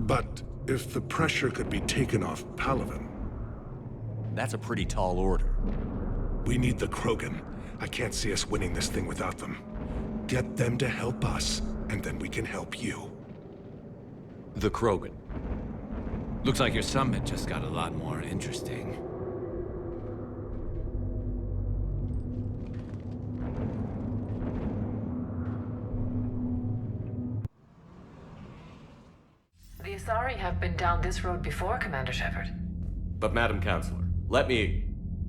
But if the pressure could be taken off Palaven... That's a pretty tall order. We need the Krogan. I can't see us winning this thing without them. Get them to help us, and then we can help you. The Krogan. Looks like your summit just got a lot more interesting. The Asari have been down this road before, Commander Shepard. But Madam Counselor, let me...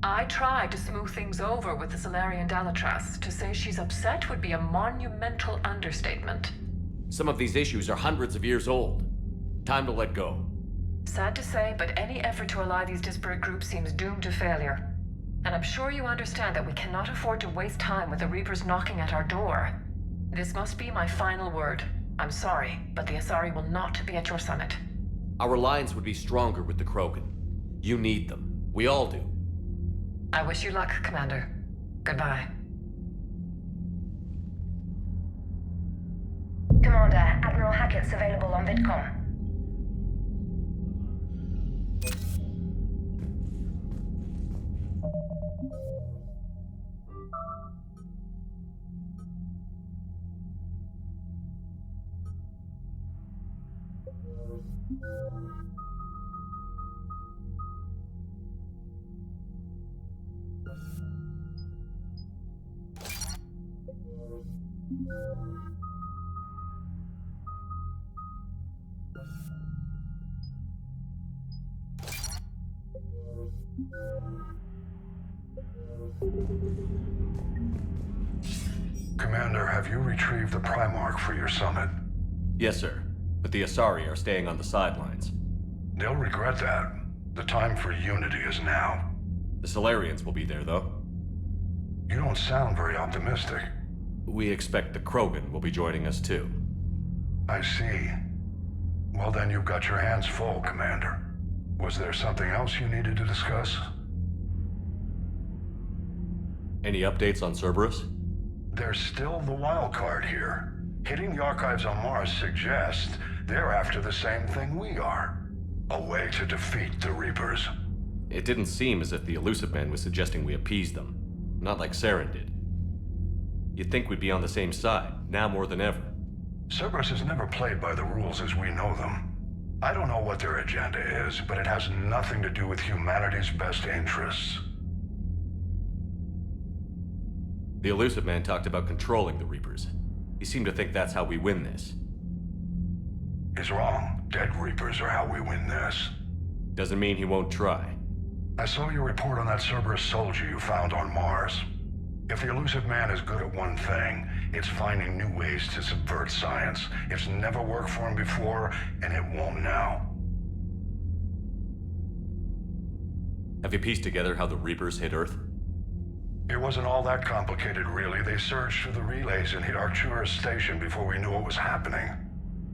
I tried to smooth things over with the Salarian Dalatras. To say she's upset would be a monumental understatement. Some of these issues are hundreds of years old. Time to let go. Sad to say, but any effort to ally these disparate groups seems doomed to failure. And I'm sure you understand that we cannot afford to waste time with the Reapers knocking at our door. This must be my final word. I'm sorry, but the Asari will not be at your summit. Our alliance would be stronger with the Krogan. You need them. We all do. I wish you luck, Commander. Goodbye. Commander, Admiral Hackett's available on VidCom. Commander, have you retrieved the Primarch for your summit? Yes, sir. But the Asari are staying on the sidelines. They'll regret that. The time for unity is now. The Solarians will be there, though. You don't sound very optimistic. We expect the Krogan will be joining us, too. I see. Well, then you've got your hands full, Commander. Was there something else you needed to discuss? Any updates on Cerberus? There's still the wild card here. Hitting the archives on Mars suggests they're after the same thing we are. A way to defeat the Reapers. It didn't seem as if the Elusive Man was suggesting we appease them. Not like Saren did. You'd think we'd be on the same side, now more than ever. Cerberus has never played by the rules as we know them. I don't know what their agenda is, but it has nothing to do with humanity's best interests. The Elusive Man talked about controlling the Reapers. He seemed to think that's how we win this. He's wrong. Dead Reapers are how we win this. Doesn't mean he won't try. I saw your report on that Cerberus soldier you found on Mars. If the Elusive Man is good at one thing, it's finding new ways to subvert science. It's never worked for him before, and it won't now. Have you pieced together how the Reapers hit Earth? It wasn't all that complicated, really. They surged through the relays and hit Arcturus Station before we knew what was happening.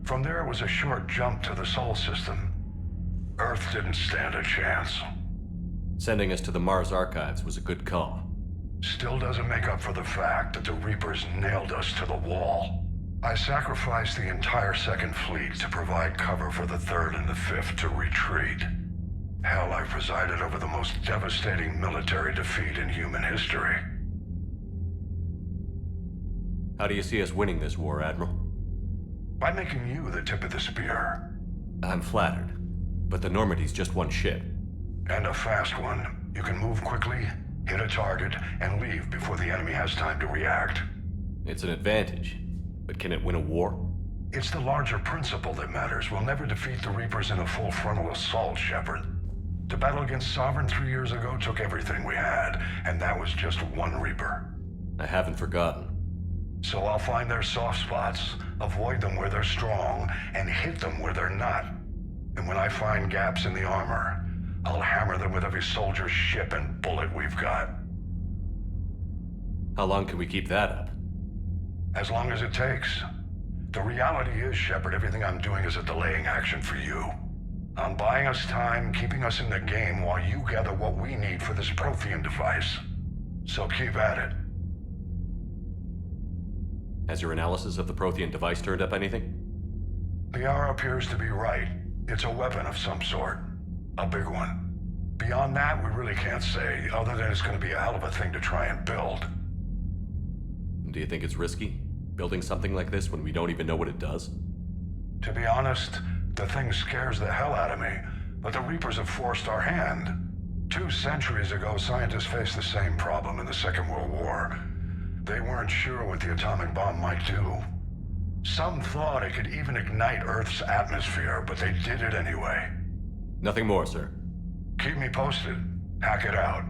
From there, it was a short jump to the Sol system. Earth didn't stand a chance. Sending us to the Mars archives was a good call. Still doesn't make up for the fact that the Reapers nailed us to the wall. I sacrificed the entire Second Fleet to provide cover for the Third and the Fifth to retreat. Hell, I presided over the most devastating military defeat in human history. How do you see us winning this war, Admiral? By making you the tip of the spear. I'm flattered, but the Normandy's just one ship. And a fast one. You can move quickly, hit a target, and leave before the enemy has time to react. It's an advantage, but can it win a war? It's the larger principle that matters. We'll never defeat the Reapers in a full frontal assault, Shepard. The battle against Sovereign 3 years ago took everything we had, and that was just one Reaper. I haven't forgotten. So I'll find their soft spots, avoid them where they're strong, and hit them where they're not. And when I find gaps in the armor, I'll hammer them with every soldier, ship, and bullet we've got. How long can we keep that up? As long as it takes. The reality is, Shepard, everything I'm doing is a delaying action for you. I'm buying us time, keeping us in the game while you gather what we need for this Prothean device. So keep at it. Has your analysis of the Prothean device turned up anything? Liara appears to be right. It's a weapon of some sort. A big one. Beyond that, we really can't say, other than it's going to be a hell of a thing to try and build. Do you think it's risky? Building something like this when we don't even know what it does? To be honest, the thing scares the hell out of me, but the Reapers have forced our hand. 2 centuries ago, scientists faced the same problem in the Second World War. They weren't sure what the atomic bomb might do. Some thought it could even ignite Earth's atmosphere, but they did it anyway. Nothing more, sir. Keep me posted. Hackett out.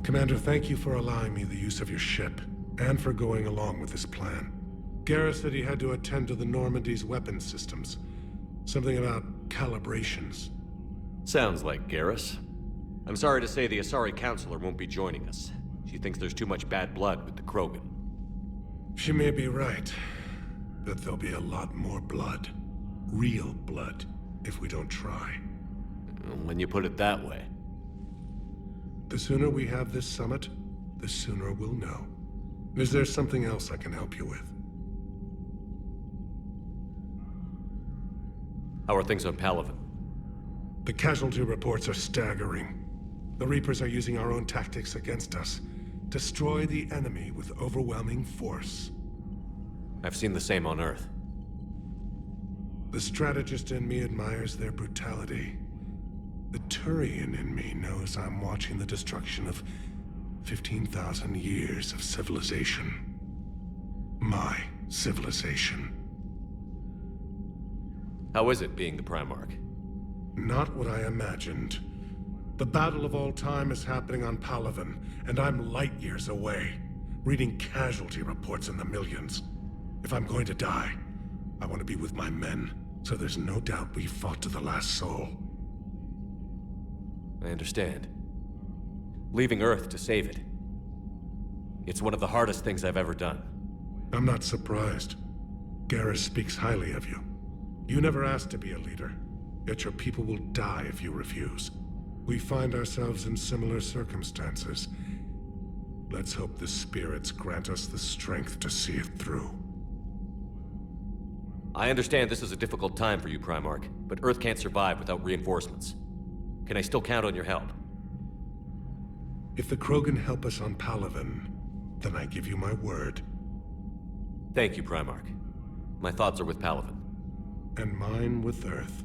Commander, thank you for allowing me the use of your ship, and for going along with this plan. Garrus said he had to attend to the Normandy's weapon systems. Something about calibrations. Sounds like Garrus. I'm sorry to say the Asari Counselor won't be joining us. She thinks there's too much bad blood with the Krogan. She may be right, but there'll be a lot more blood. Real blood, if we don't try. When you put it that way. The sooner we have this summit, the sooner we'll know. Is there something else I can help you with? How are things on Palaven? The casualty reports are staggering. The Reapers are using our own tactics against us. Destroy the enemy with overwhelming force. I've seen the same on Earth. The strategist in me admires their brutality. The Turian in me knows I'm watching the destruction of 15,000 years of civilization. My civilization. How is it being the Primarch? Not what I imagined. The battle of all time is happening on Palaven, and I'm light years away, reading casualty reports in the millions. If I'm going to die, I want to be with my men, so there's no doubt we fought to the last soul. I understand. Leaving Earth to save it. It's one of the hardest things I've ever done. I'm not surprised. Garrus speaks highly of you. You never asked to be a leader, yet your people will die if you refuse. We find ourselves in similar circumstances. Let's hope the spirits grant us the strength to see it through. I understand this is a difficult time for you, Primarch, but Earth can't survive without reinforcements. Can I still count on your help? If the Krogan help us on Palaven, then I give you my word. Thank you, Primarch. My thoughts are with Palaven. And mine with Earth.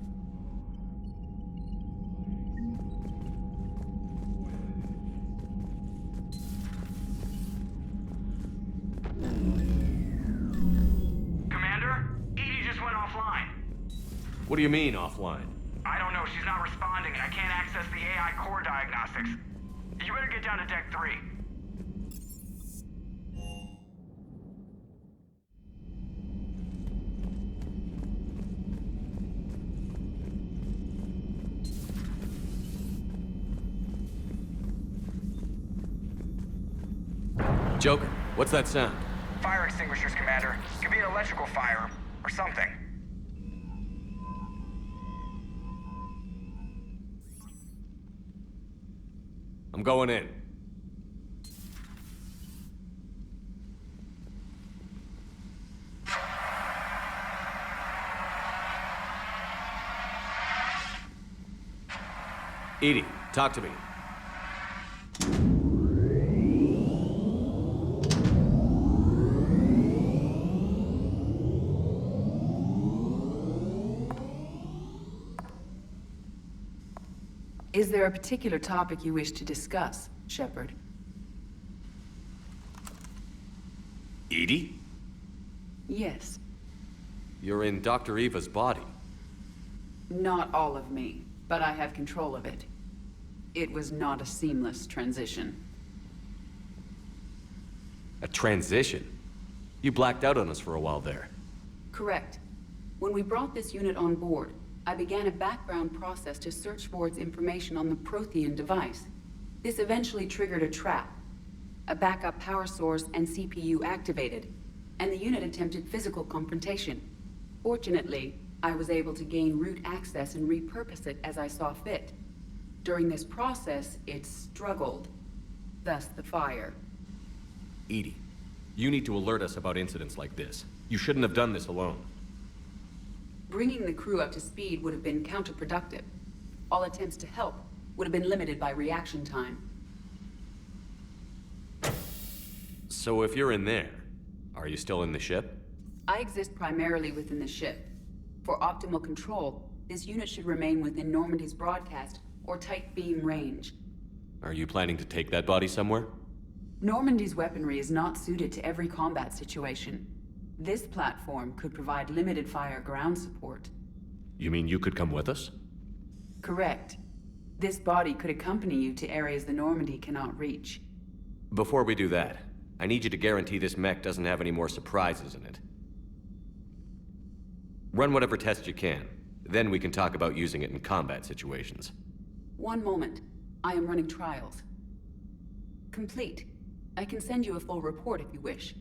Commander, Edie just went offline. What do you mean, offline? I don't know, she's not responding, and I can't access the AI core diagnostics. You better get down to Deck 3. Joker, what's that sound? Fire extinguishers, Commander. Could be an electrical fire, or something. I'm going in. Edie, talk to me. Is there a particular topic you wish to discuss, Shepard? Edie? Yes. You're in Dr. Eva's body. Not all of me, but I have control of it. It was not a seamless transition. A transition? You blacked out on us for a while there. Correct. When we brought this unit on board, I began a background process to search for its information on the Prothean device. This eventually triggered a trap. A backup power source and CPU activated, and the unit attempted physical confrontation. Fortunately, I was able to gain root access and repurpose it as I saw fit. During this process, it struggled. Thus the fire. Edie, you need to alert us about incidents like this. You shouldn't have done this alone. Bringing the crew up to speed would have been counterproductive. All attempts to help would have been limited by reaction time. So if you're in there, are you still in the ship? I exist primarily within the ship. For optimal control, this unit should remain within Normandy's broadcast or tight beam range. Are you planning to take that body somewhere? Normandy's weaponry is not suited to every combat situation. This platform could provide limited fire ground support. You mean you could come with us? Correct. This body could accompany you to areas the Normandy cannot reach. Before we do that, I need you to guarantee this mech doesn't have any more surprises in it. Run whatever tests you can. Then we can talk about using it in combat situations. One moment. I am running trials. Complete. I can send you a full report if you wish.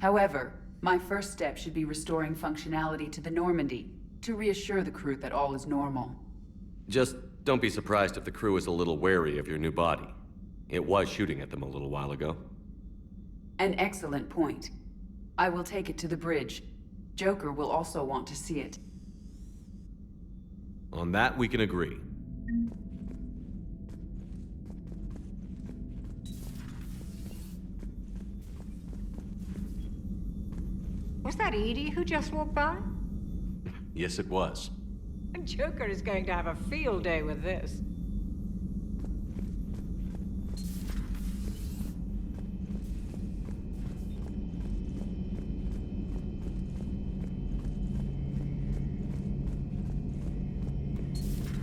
However, my first step should be restoring functionality to the Normandy, to reassure the crew that all is normal. Just don't be surprised if the crew is a little wary of your new body. It was shooting at them a little while ago. An excellent point. I will take it to the bridge. Joker will also want to see it. On that, we can agree. Was that Edie who just walked by? Yes, it was. Joker is going to have a field day with this.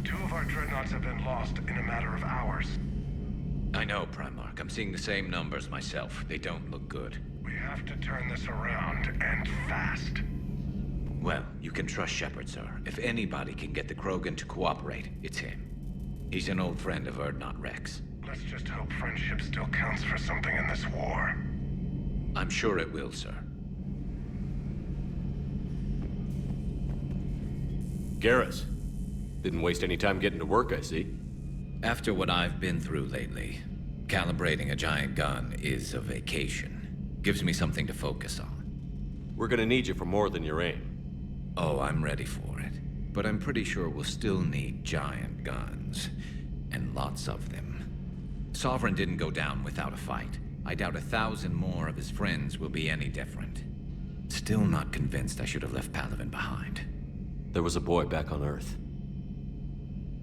Two of our dreadnoughts have been lost in a matter of hours. I know, Primarch. I'm seeing the same numbers myself. They don't look good. We have to turn this around, and fast. Well, you can trust Shepard, sir. If anybody can get the Krogan to cooperate, it's him. He's an old friend of Urdnot Rex. Let's just hope friendship still counts for something in this war. I'm sure it will, sir. Garrus. Didn't waste any time getting to work, I see. After what I've been through lately, calibrating a giant gun is a vacation. Gives me something to focus on. We're gonna need you for more than your aim. Oh, I'm ready for it. But I'm pretty sure we'll still need giant guns. And lots of them. Sovereign didn't go down without a fight. I doubt 1,000 more of his friends will be any different. Still not convinced I should have left Palaven behind. There was a boy back on Earth.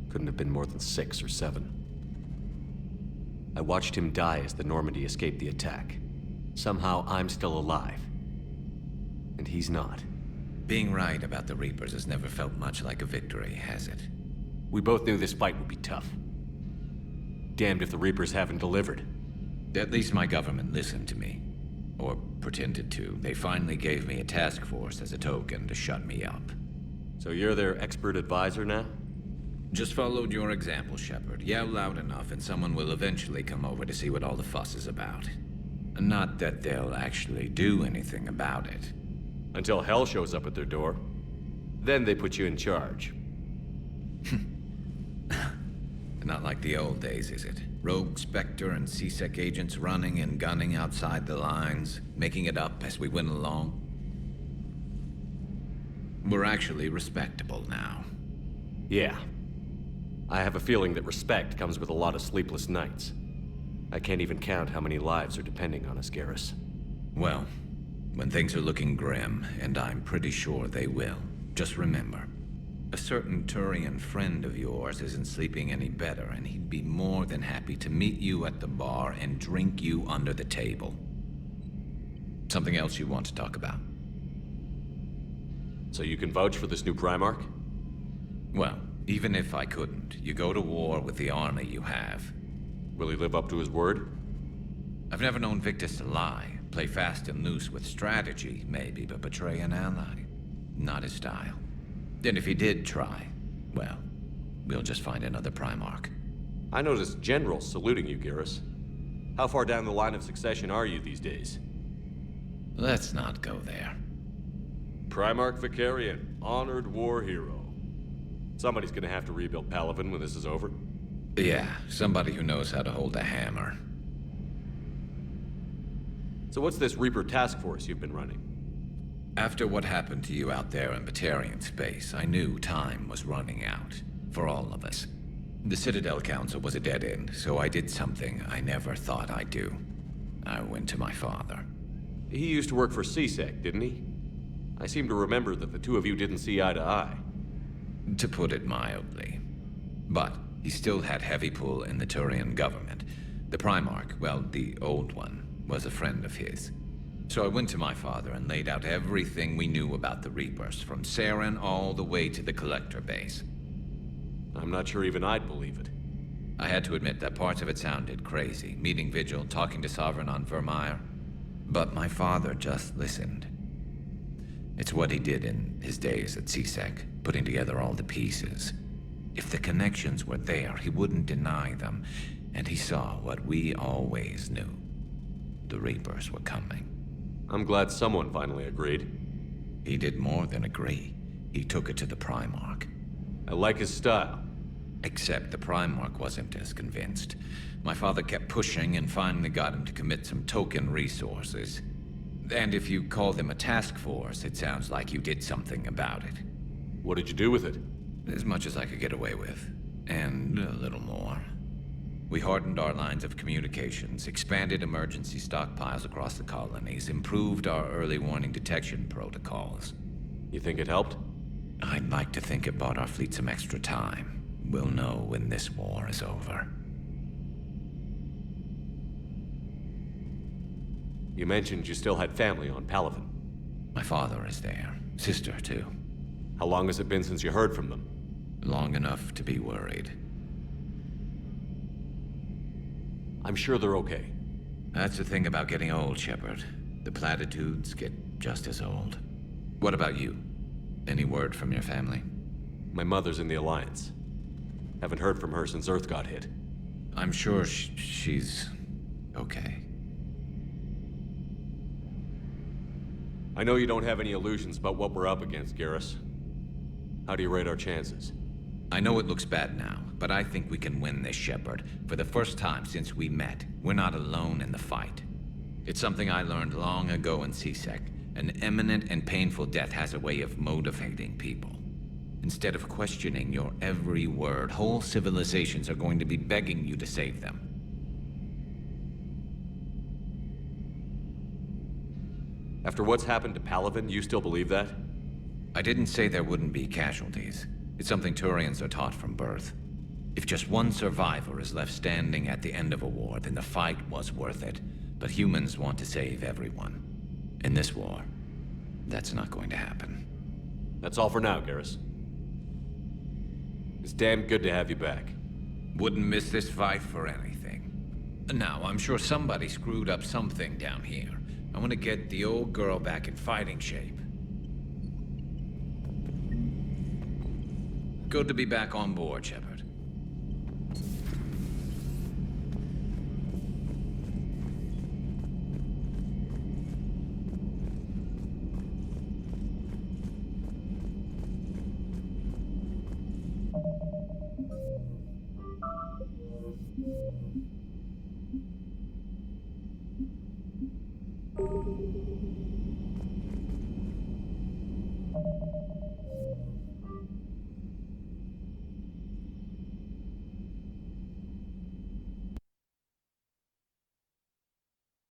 Couldn't have been more than 6 or 7. I watched him die as the Normandy escaped the attack. Somehow I'm still alive. And he's not. Being right about the Reapers has never felt much like a victory, has it? We both knew this fight would be tough. Damned if the Reapers haven't delivered. At least my government listened to me. Or pretended to. They finally gave me a task force as a token to shut me up. So you're their expert advisor now? Just followed your example, Shepard. Yell loud enough and someone will eventually come over to see what all the fuss is about. Not that they'll actually do anything about it. Until hell shows up at their door. Then they put you in charge. Not like the old days, is it? Rogue Spectre and CSEC agents running and gunning outside the lines, making it up as we went along. We're actually respectable now. Yeah. I have a feeling that respect comes with a lot of sleepless nights. I can't even count how many lives are depending on us, Garrus. Well, when things are looking grim, and I'm pretty sure they will, just remember, a certain Turian friend of yours isn't sleeping any better, and he'd be more than happy to meet you at the bar and drink you under the table. Something else you want to talk about? So you can vouch for this new Primarch? Well, even if I couldn't, you go to war with the army you have. Will he live up to his word? I've never known Victus to lie. Play fast and loose with strategy, maybe, but betray an ally. Not his style. And if he did try, well, we'll just find another Primarch. I noticed generals saluting you, Garrus. How far down the line of succession are you these days? Let's not go there. Primarch Vicarian, honored war hero. Somebody's gonna have to rebuild Palaven when this is over. Yeah, somebody who knows how to hold a hammer. So what's this Reaper task force you've been running? After what happened to you out there in Batarian space, I knew time was running out. For all of us. The Citadel Council was a dead end, so I did something I never thought I'd do. I went to my father. He used to work for CSEC, didn't he? I seem to remember that the two of you didn't see eye to eye. To put it mildly. But he still had heavy pull in the Turian government. The Primarch, well, the old one, was a friend of his. So I went to my father and laid out everything we knew about the Reapers, from Saren all the way to the Collector base. I'm not sure even I'd believe it. I had to admit that parts of it sounded crazy, meeting Vigil, talking to Sovereign on Vermeer. But my father just listened. It's what he did in his days at CSEC, putting together all the pieces. If the connections were there, he wouldn't deny them, and he saw what we always knew. The Reapers were coming. I'm glad someone finally agreed. He did more than agree. He took it to the Primarch. I like his style. Except the Primarch wasn't as convinced. My father kept pushing and finally got him to commit some token resources. And if you call them a task force, it sounds like you did something about it. What did you do with it? As much as I could get away with. And a little more. We hardened our lines of communications, expanded emergency stockpiles across the colonies, improved our early warning detection protocols. You think it helped? I'd like to think it bought our fleet some extra time. We'll know when this war is over. You mentioned you still had family on Palaven. My father is there. Sister, too. How long has it been since you heard from them? Long enough to be worried. I'm sure they're okay. That's the thing about getting old, Shepard. The platitudes get just as old. What about you? Any word from your family? My mother's in the Alliance. Haven't heard from her since Earth got hit. I'm sure she's okay. I know you don't have any illusions about what we're up against, Garrus. How do you rate our chances? I know it looks bad now, but I think we can win this, Shepard. For the first time since we met, we're not alone in the fight. It's something I learned long ago in CSEC. An imminent and painful death has a way of motivating people. Instead of questioning your every word, whole civilizations are going to be begging you to save them. After what's happened to Palaven, you still believe that? I didn't say there wouldn't be casualties. It's something Turians are taught from birth. If just one survivor is left standing at the end of a war, then the fight was worth it. But humans want to save everyone. In this war, that's not going to happen. That's all for now, Garrus. It's damn good to have you back. Wouldn't miss this fight for anything. Now, I'm sure somebody screwed up something down here. I want to get the old girl back in fighting shape. Good to be back on board, Shepard.